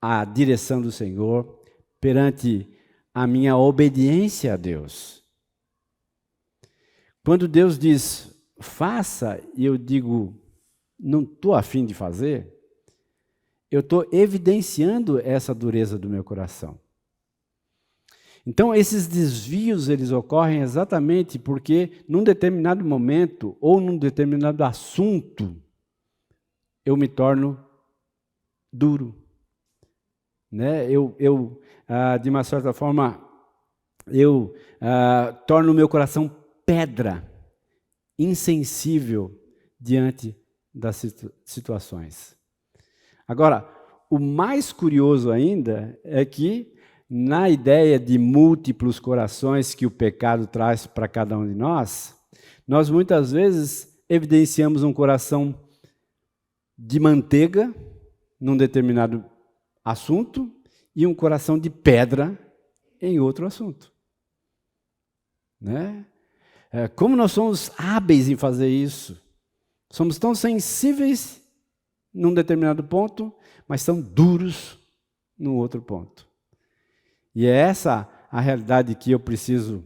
a direção do Senhor, perante a minha obediência a Deus. Quando Deus diz, faça, e eu digo, não estou a fim de fazer, eu estou evidenciando essa dureza do meu coração. Então, esses desvios, eles ocorrem exatamente porque, num determinado momento, ou num determinado assunto, eu me torno duro. Né? De uma certa forma, eu torno o meu coração pedra, insensível diante das situações. Agora, o mais curioso ainda é que, na ideia de múltiplos corações que o pecado traz para cada um de nós muitas vezes evidenciamos um coração de manteiga num determinado assunto e um coração de pedra em outro assunto. Né? Como nós somos hábeis em fazer isso? Somos tão sensíveis num determinado ponto, mas são duros no outro ponto. E é essa a realidade que eu preciso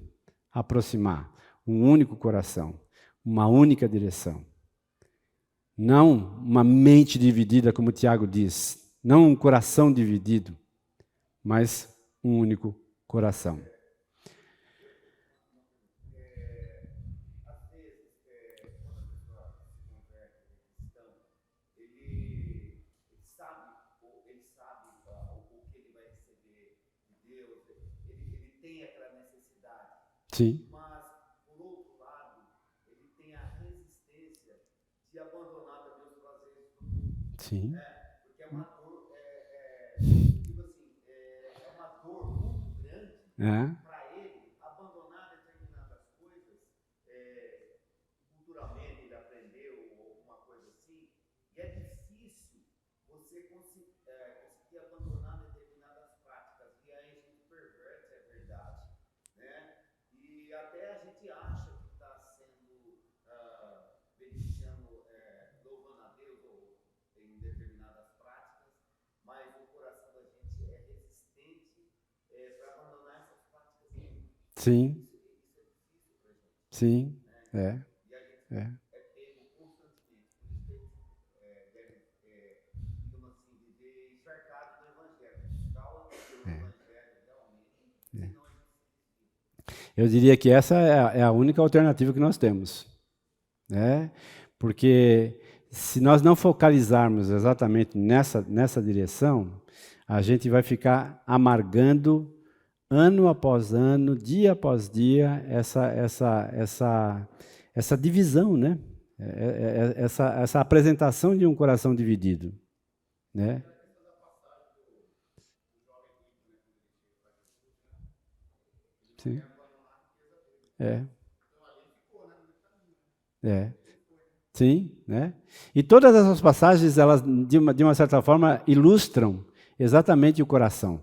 aproximar. Um único coração, uma única direção. Não uma mente dividida, como o Tiago diz. Não um coração dividido, mas um único coração. Sim. Mas, por outro lado, ele tem a resistência de abandonar a Deus para fazer isso no mundo. Sim. Porque é uma dor, digo assim, é uma dor muito grande para ele abandonar determinadas coisas culturalmente, para abandonar essas práticas ruins. Sim, Isso é difícil para a gente, sim, né? é, E a gente é. é pego constantemente. Por isso que a gente deve, digamos assim, viver encharcado do Evangelho. Buscar pelo Evangelho realmente, senão a gente se desvia. Eu diria que essa é a única alternativa que nós temos, né? Porque se nós não focalizarmos exatamente nessa direção, a gente vai ficar amargando ano após ano, dia após dia, essa divisão, né? Essa apresentação de um coração dividido, né? Sim. É. É. Sim, né? E todas essas passagens, elas, de uma certa forma, ilustram exatamente o coração,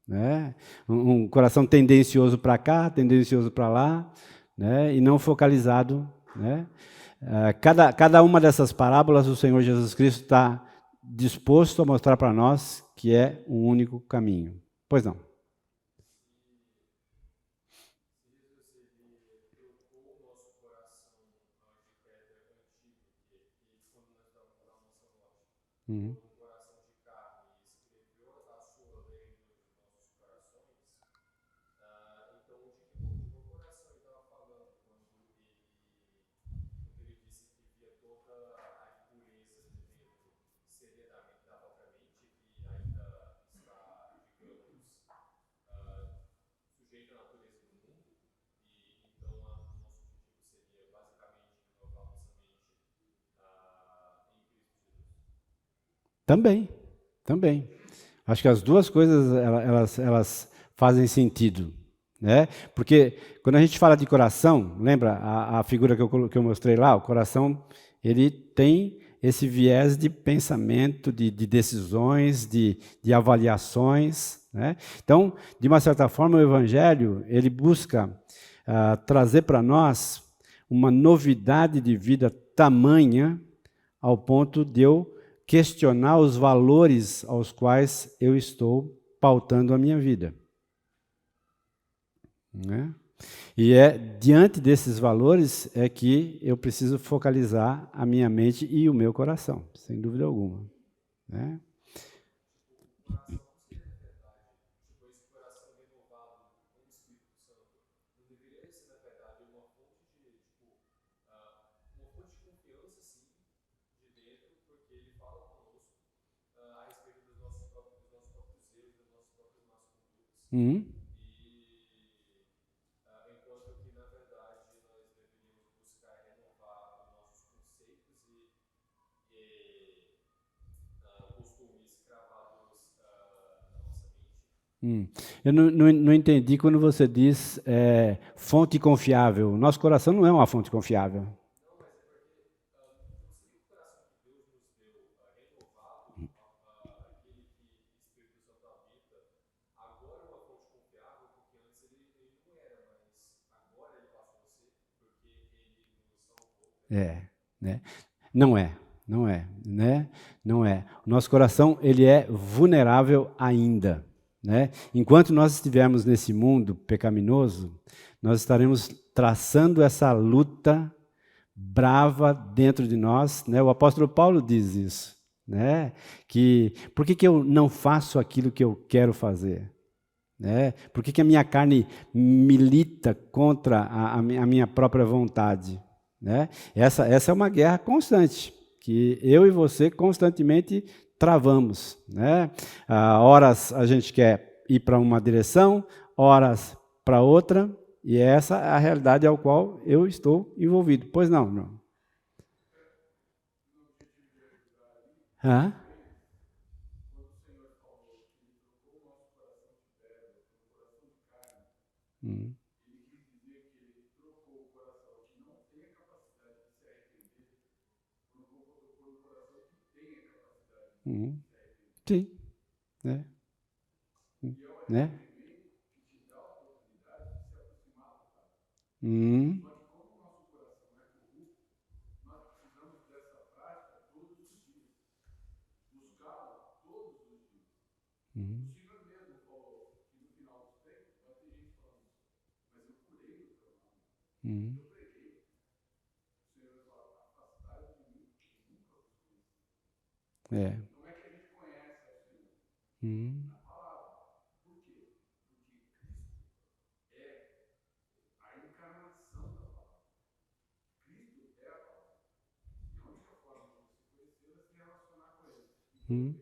né? Um coração tendencioso para cá, tendencioso para lá, né? E não focalizado, né? Cada uma dessas parábolas, o Senhor Jesus Cristo está disposto a mostrar para nós que é um único caminho. Pois não? Uhum. Também, também. Acho que as duas coisas elas fazem sentido, né? Porque quando a gente fala de coração, lembra a figura que eu mostrei lá? O coração ele tem esse viés de pensamento, de decisões, de avaliações, né? Então, de uma certa forma, o Evangelho ele busca trazer para nós uma novidade de vida tamanha ao ponto de eu questionar os valores aos quais eu estou pautando a minha vida, né? E é diante desses valores é que eu preciso focalizar a minha mente e o meu coração, sem dúvida alguma, né? Uhum. Eu não entendi quando você diz fonte confiável. Nosso coração não é uma fonte confiável. É, né? Não é, não é, né? Não é. O nosso coração, ele é vulnerável ainda, né? Enquanto nós estivermos nesse mundo pecaminoso, nós estaremos traçando essa luta brava dentro de nós, né? O apóstolo Paulo diz isso, né? Que por que eu não faço aquilo que eu quero fazer? Né? Por que a minha carne milita contra a minha própria vontade? Né? Essa é uma guerra constante, que eu e você constantemente travamos. Né? Horas a gente quer ir para uma direção, horas para outra, e essa é a realidade ao qual eu estou envolvido. Pois não, não. Hã? Hum. Hum. Sim, né? Né? Hum. Hum. Uhum. É. Uhum. Uhum.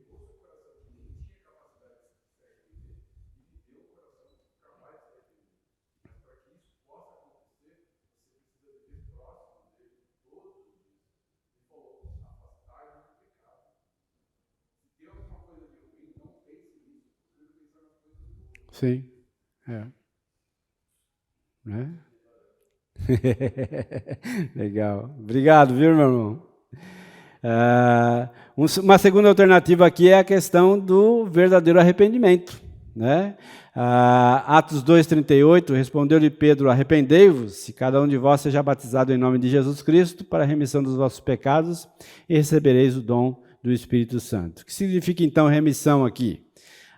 Sim. É. Né? Legal. Obrigado, viu, meu irmão? Uma segunda alternativa aqui é a questão do verdadeiro arrependimento, né? Atos 2,38, respondeu-lhe Pedro, arrependei-vos, e cada um de vós seja batizado em nome de Jesus Cristo para a remissão dos vossos pecados e recebereis o dom do Espírito Santo. O que significa então remissão aqui?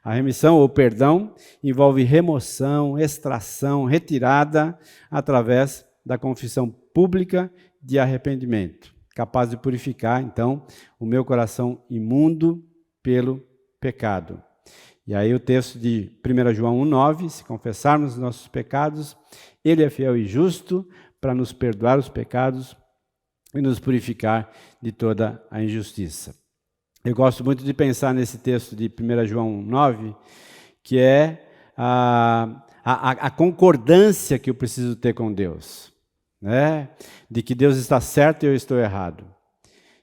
A remissão ou perdão envolve remoção, extração, retirada através da confissão pública de arrependimento, capaz de purificar, então, o meu coração imundo pelo pecado. E aí o texto de 1 João 1,9, se confessarmos os nossos pecados, Ele é fiel e justo para nos perdoar os pecados e nos purificar de toda a injustiça. Eu gosto muito de pensar nesse texto de 1 João 9, que é a concordância que eu preciso ter com Deus, né? De que Deus está certo e eu estou errado.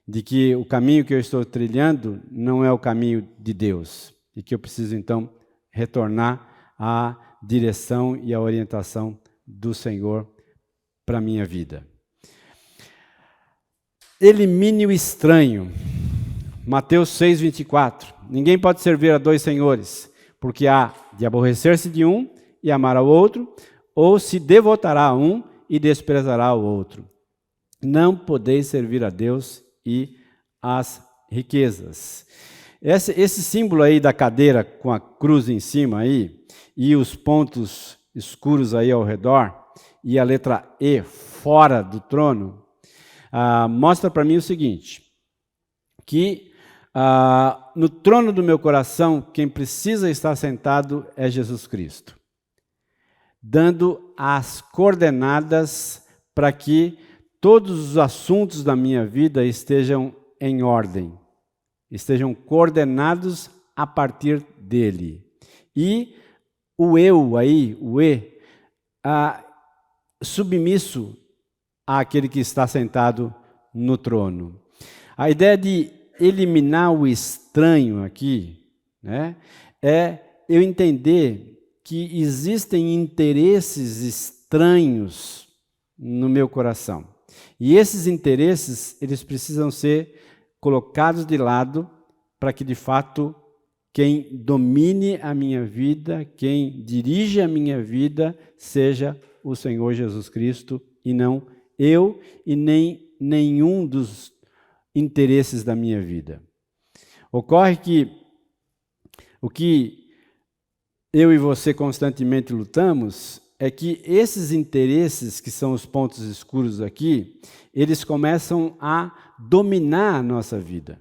De que o caminho que eu estou trilhando não é o caminho de Deus. E que eu preciso, então, retornar à direção e à orientação do Senhor para a minha vida. Elimine o estranho. Mateus 6,24. Ninguém pode servir a dois senhores, porque há de aborrecer-se de um e amar ao outro, ou se devotará a um e desprezará o outro. Não podeis servir a Deus e às riquezas. Esse símbolo aí da cadeira com a cruz em cima aí, e os pontos escuros aí ao redor, e a letra E fora do trono, mostra para mim o seguinte, que no trono do meu coração, quem precisa estar sentado é Jesus Cristo, dando as coordenadas para que todos os assuntos da minha vida estejam em ordem, estejam coordenados a partir dele. E o eu aí, o E, submisso àquele que está sentado no trono. A ideia de eliminar o estranho aqui, né, é eu entender que existem interesses estranhos no meu coração. E esses interesses, eles precisam ser colocados de lado para que, de fato, quem domine a minha vida, quem dirige a minha vida, seja o Senhor Jesus Cristo e não eu e nem nenhum dos interesses da minha vida. Ocorre que o que eu e você constantemente lutamos é que esses interesses, que são os pontos escuros aqui, eles começam a dominar a nossa vida.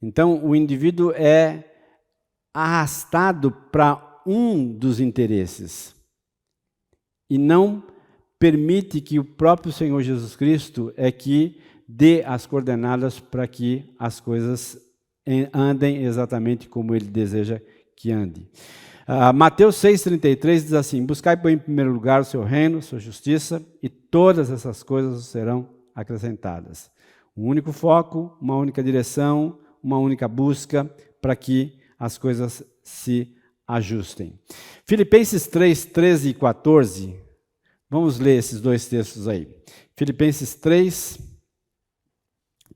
Então, o indivíduo é arrastado para um dos interesses e não permite que o próprio Senhor Jesus Cristo é que dê as coordenadas para que as coisas andem exatamente como Ele deseja que ande. Mateus 6,33 diz assim, buscai em primeiro lugar o seu reino, sua justiça, e todas essas coisas serão acrescentadas. Um único foco, uma única direção, uma única busca para que as coisas se ajustem. Filipenses 3, 13 e 14, vamos ler esses dois textos aí. Filipenses 3,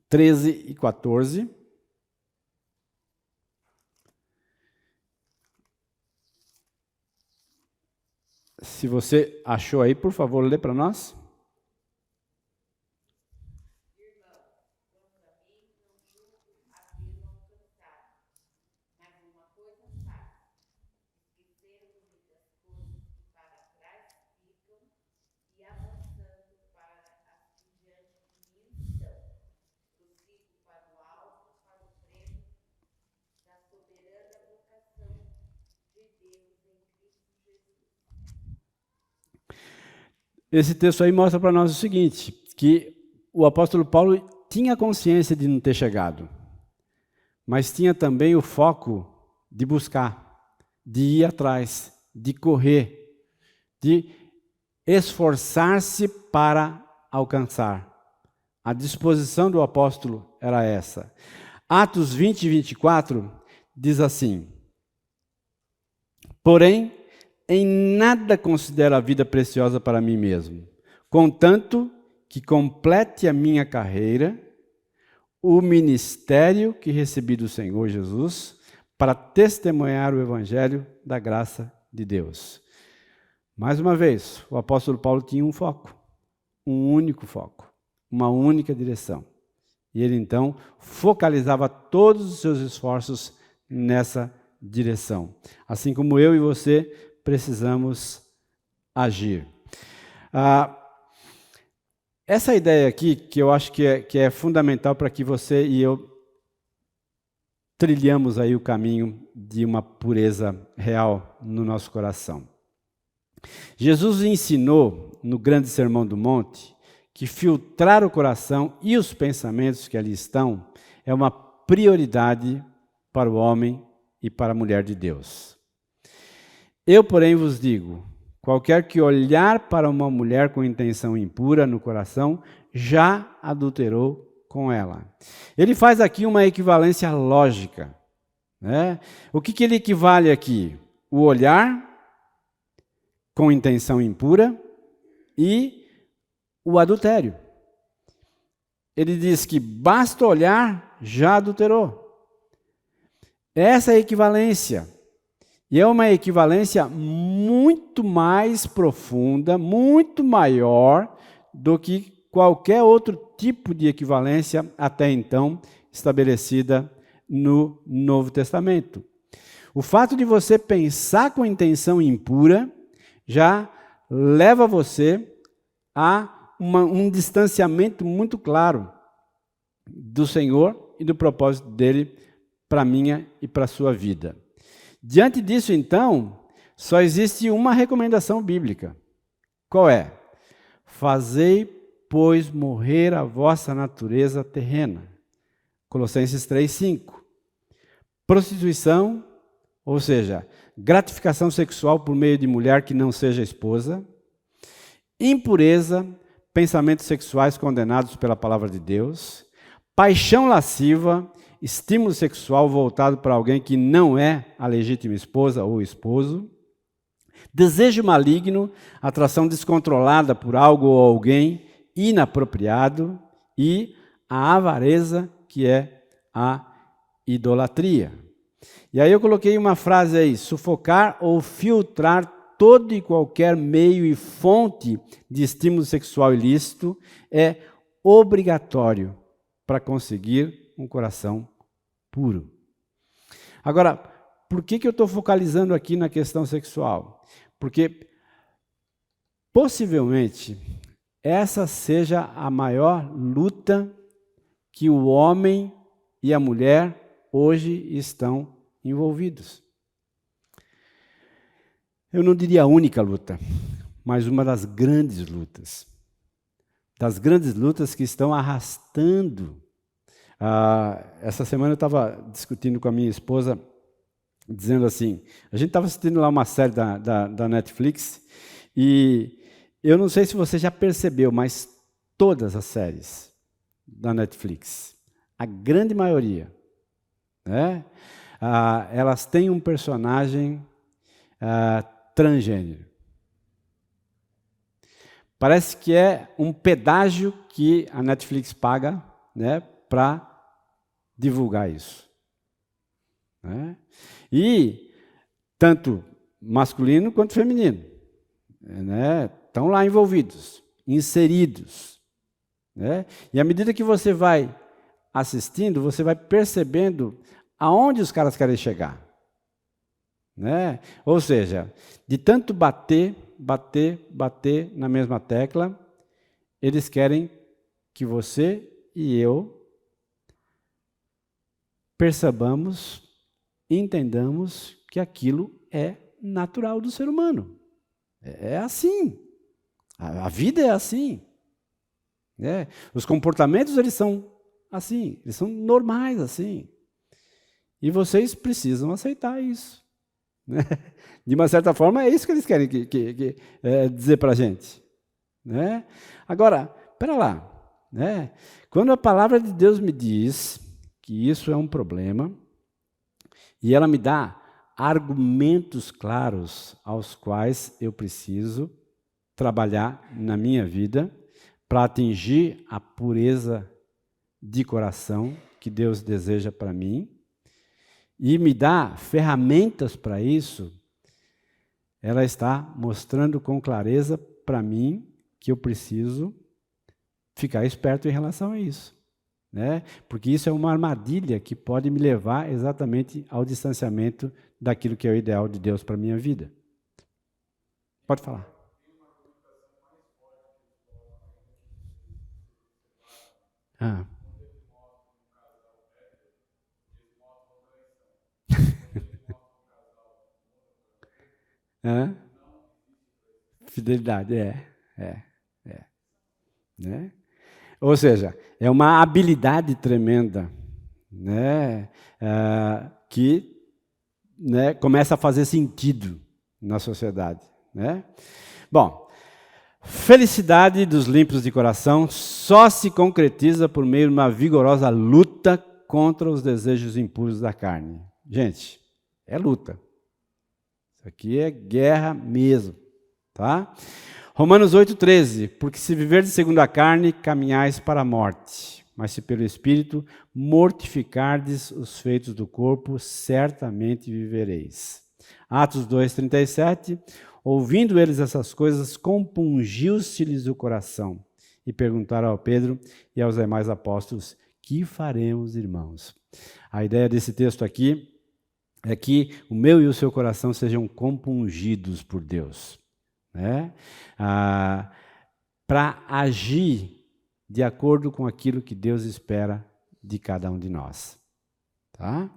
13 e 14. Se você achou aí, por favor, lê para nós. E esse texto aí mostra para nós o seguinte, que o apóstolo Paulo tinha consciência de não ter chegado, mas tinha também o foco de buscar, de ir atrás, de correr, de esforçar-se para alcançar. A disposição do apóstolo era essa. Atos 20 e 24 diz assim: porém, em nada considero a vida preciosa para mim mesmo, contanto que complete a minha carreira, o ministério que recebi do Senhor Jesus, para testemunhar o evangelho da graça de Deus. Mais uma vez, o apóstolo Paulo tinha um foco, um único foco, uma única direção. E ele então focalizava todos os seus esforços nessa direção. Assim como eu e você precisamos agir. Essa ideia aqui, que eu acho que é fundamental para que você e eu trilhamos aí o caminho de uma pureza real no nosso coração. Jesus ensinou no grande Sermão do Monte que filtrar o coração e os pensamentos que ali estão é uma prioridade para o homem e para a mulher de Deus. Eu, porém, vos digo, qualquer que olhar para uma mulher com intenção impura no coração, já adulterou com ela. Ele faz aqui uma equivalência lógica, né? O que ele equivale aqui? O olhar com intenção impura e o adultério. Ele diz que basta olhar, já adulterou. Essa é a equivalência. E é uma equivalência muito mais profunda, muito maior do que qualquer outro tipo de equivalência até então estabelecida no Novo Testamento. O fato de você pensar com intenção impura já leva você a um distanciamento muito claro do Senhor e do propósito dele para a minha e para a sua vida. Diante disso, então, só existe uma recomendação bíblica. Qual é? Fazei, pois, morrer a vossa natureza terrena. Colossenses 3:5. Prostituição, ou seja, gratificação sexual por meio de mulher que não seja esposa. Impureza, pensamentos sexuais condenados pela palavra de Deus. Paixão lasciva, estímulo sexual voltado para alguém que não é a legítima esposa ou esposo. Desejo maligno, atração descontrolada por algo ou alguém inapropriado. E a avareza, que é a idolatria. E aí eu coloquei uma frase aí: sufocar ou filtrar todo e qualquer meio e fonte de estímulo sexual ilícito é obrigatório para conseguir um coração puro. Agora, por que eu estou focalizando aqui na questão sexual? Porque possivelmente essa seja a maior luta que o homem e a mulher hoje estão envolvidos. Eu não diria a única luta, mas uma das grandes lutas. Das grandes lutas que estão arrastando. Essa semana eu estava discutindo com a minha esposa, dizendo assim, a gente estava assistindo lá uma série da Netflix, e eu não sei se você já percebeu, mas todas as séries da Netflix, a grande maioria, né, elas têm um personagem transgênero. Parece que é um pedágio que a Netflix paga, né, para divulgar isso. Né? E tanto masculino quanto feminino, né, estão lá envolvidos, inseridos. Né? E à medida que você vai assistindo, você vai percebendo aonde os caras querem chegar. Né? Ou seja, de tanto bater na mesma tecla, eles querem que você e eu percebamos, entendamos que aquilo é natural do ser humano. É assim. A vida é assim. Né? Os comportamentos, eles são assim, eles são normais assim. E vocês precisam aceitar isso. Né? De uma certa forma, é isso que eles querem dizer para a gente. Né? Agora, espera lá. Né? Quando a palavra de Deus me diz que isso é um problema, e ela me dá argumentos claros aos quais eu preciso trabalhar na minha vida para atingir a pureza de coração que Deus deseja para mim, e me dá ferramentas para isso, ela está mostrando com clareza para mim que eu preciso ficar esperto em relação a isso. Né? Porque isso é uma armadilha que pode me levar exatamente ao distanciamento daquilo que é o ideal de Deus para a minha vida. Pode falar. Ah. Fidelidade, né? Ou seja, é uma habilidade tremenda, né? Que, né, começa a fazer sentido na sociedade. Né? Bom, felicidade dos limpos de coração só se concretiza por meio de uma vigorosa luta contra os desejos impuros da carne. Gente, é luta. Isso aqui é guerra mesmo. Tá? Romanos 8,13, porque se viverdes segundo a carne, caminhais para a morte, mas se pelo Espírito mortificardes os feitos do corpo, certamente vivereis. Atos 2,37, ouvindo eles essas coisas, compungiu-se-lhes o coração, e perguntaram ao Pedro e aos demais apóstolos, que faremos, irmãos? A ideia desse texto aqui é que o meu e o seu coração sejam compungidos por Deus. Né? Para agir de acordo com aquilo que Deus espera de cada um de nós. Tá?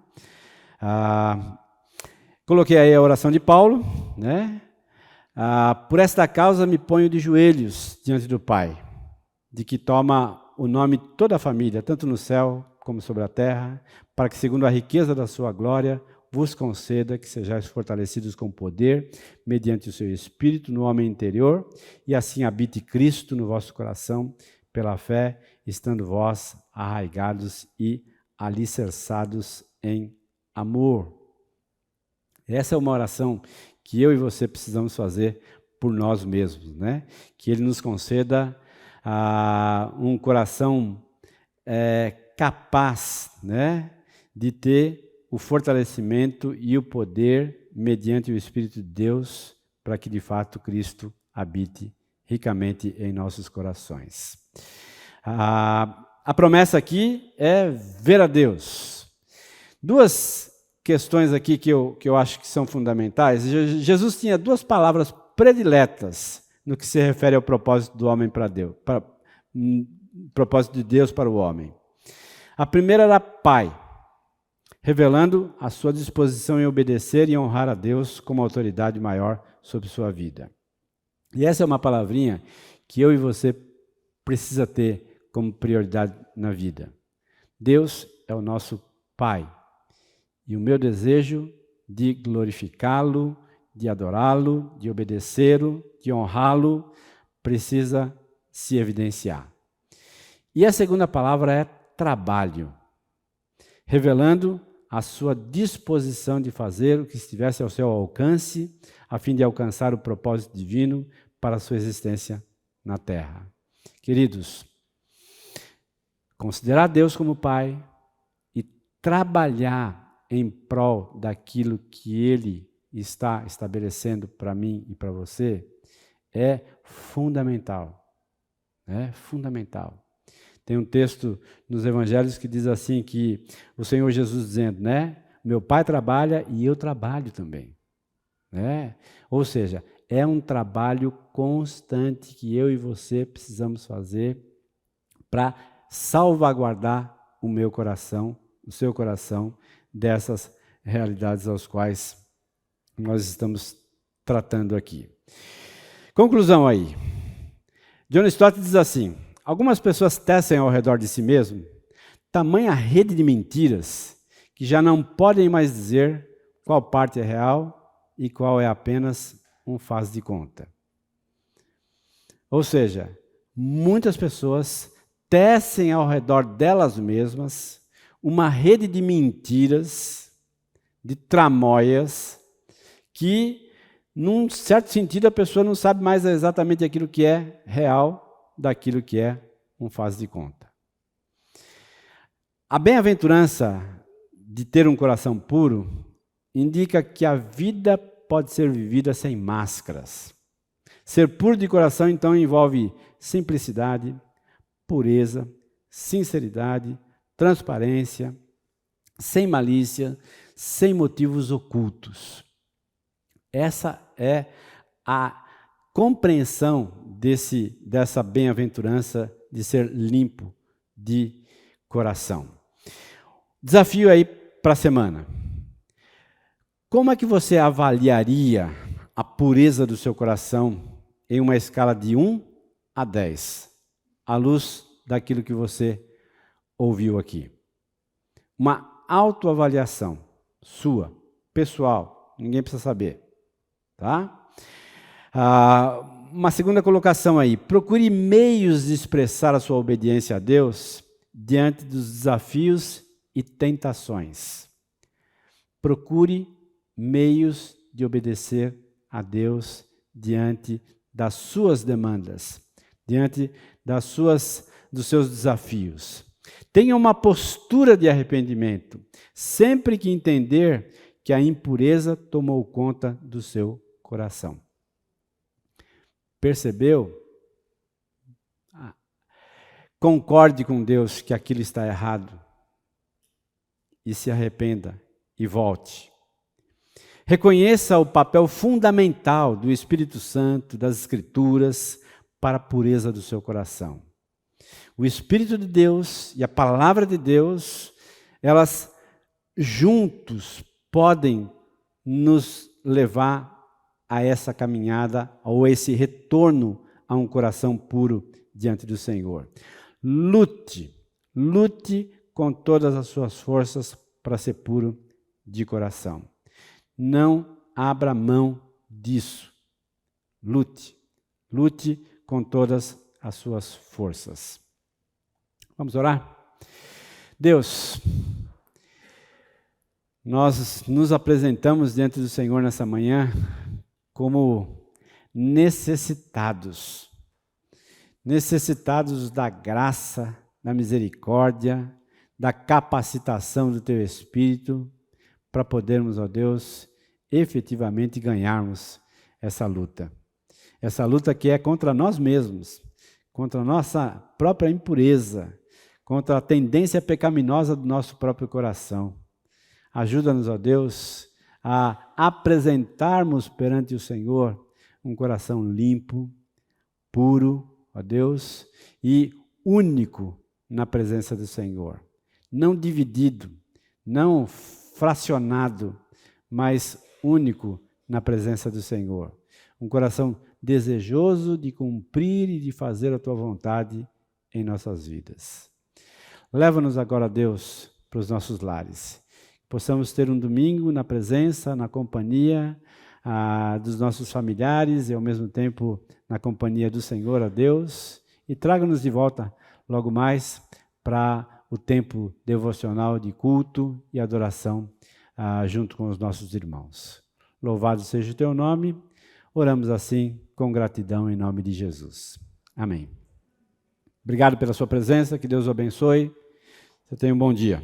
Coloquei aí a oração de Paulo, né? Por esta causa me ponho de joelhos diante do Pai, de que toma o nome de toda a família, tanto no céu como sobre a terra, para que segundo a riqueza da sua glória vos conceda que sejais fortalecidos com poder, mediante o seu Espírito no homem interior, e assim habite Cristo no vosso coração, pela fé, estando vós arraigados e alicerçados em amor. Essa é uma oração que eu e você precisamos fazer por nós mesmos, né? Que Ele nos conceda um coração capaz, né, de ter o fortalecimento e o poder mediante o Espírito de Deus, para que de fato Cristo habite ricamente em nossos corações. A promessa aqui é ver a Deus. Duas questões aqui que eu acho que são fundamentais. Jesus tinha duas palavras prediletas no que se refere ao propósito do homem para Deus, propósito de Deus para o homem. A primeira era Pai, revelando a sua disposição em obedecer e honrar a Deus como autoridade maior sobre sua vida. E essa é uma palavrinha que eu e você precisa ter como prioridade na vida. Deus é o nosso Pai. E o meu desejo de glorificá-lo, de adorá-lo, de obedecê-lo, de honrá-lo, precisa se evidenciar. E a segunda palavra é trabalho, revelando a sua disposição de fazer o que estivesse ao seu alcance, a fim de alcançar o propósito divino para a sua existência na terra. Queridos, considerar Deus como Pai e trabalhar em prol daquilo que Ele está estabelecendo para mim e para você é fundamental. É fundamental. Tem um texto nos evangelhos que diz assim, que o Senhor Jesus dizendo, né? Meu Pai trabalha e eu trabalho também. Né? Ou seja, é um trabalho constante que eu e você precisamos fazer para salvaguardar o meu coração, o seu coração, dessas realidades às quais nós estamos tratando aqui. Conclusão aí. John Stott diz assim: algumas pessoas tecem ao redor de si mesmo tamanha rede de mentiras que já não podem mais dizer qual parte é real e qual é apenas um faz de conta. Ou seja, muitas pessoas tecem ao redor delas mesmas uma rede de mentiras, de tramóias, que, num certo sentido, a pessoa não sabe mais exatamente aquilo que é real daquilo que é um faz de conta. A bem-aventurança de ter um coração puro indica que a vida pode ser vivida sem máscaras. Ser puro de coração, então, envolve simplicidade, pureza, sinceridade, transparência, sem malícia, sem motivos ocultos. Essa é a compreensão dessa bem-aventurança de ser limpo de coração. Desafio aí para a semana. Como é que você avaliaria a pureza do seu coração em uma escala de 1 a 10, à luz daquilo que você ouviu aqui? Uma autoavaliação sua, pessoal, ninguém precisa saber, tá? Uma segunda colocação aí: procure meios de expressar a sua obediência a Deus diante dos desafios e tentações. Procure meios de obedecer a Deus diante das suas demandas, diante dos seus desafios. Tenha uma postura de arrependimento, sempre que entender que a impureza tomou conta do seu coração. Percebeu? Concorde com Deus que aquilo está errado e se arrependa e volte. Reconheça o papel fundamental do Espírito Santo, das Escrituras, para a pureza do seu coração. O Espírito de Deus e a Palavra de Deus, elas juntos podem nos levar a essa caminhada, ou esse retorno a um coração puro diante do Senhor. Lute com todas as suas forças para ser puro de coração. Não abra mão disso. Lute com todas as suas forças. Vamos orar? Deus, nós nos apresentamos diante do Senhor nessa manhã como necessitados da graça, da misericórdia, da capacitação do Teu Espírito, para podermos, ó Deus, efetivamente ganharmos essa luta. Essa luta que é contra nós mesmos, contra a nossa própria impureza, contra a tendência pecaminosa do nosso próprio coração. Ajuda-nos, ó Deus, a apresentarmos perante o Senhor um coração limpo, puro, ó Deus, e único na presença do Senhor. Não dividido, não fracionado, mas único na presença do Senhor. Um coração desejoso de cumprir e de fazer a Tua vontade em nossas vidas. Leva-nos agora, Deus, para os nossos lares. Possamos ter um domingo na presença, na companhia dos nossos familiares e, ao mesmo tempo, na companhia do Senhor, ó Deus. E traga-nos de volta, logo mais, para o tempo devocional de culto e adoração junto com os nossos irmãos. Louvado seja o Teu nome. Oramos assim com gratidão em nome de Jesus. Amém. Obrigado pela sua presença, que Deus o abençoe. Você tenha um bom dia.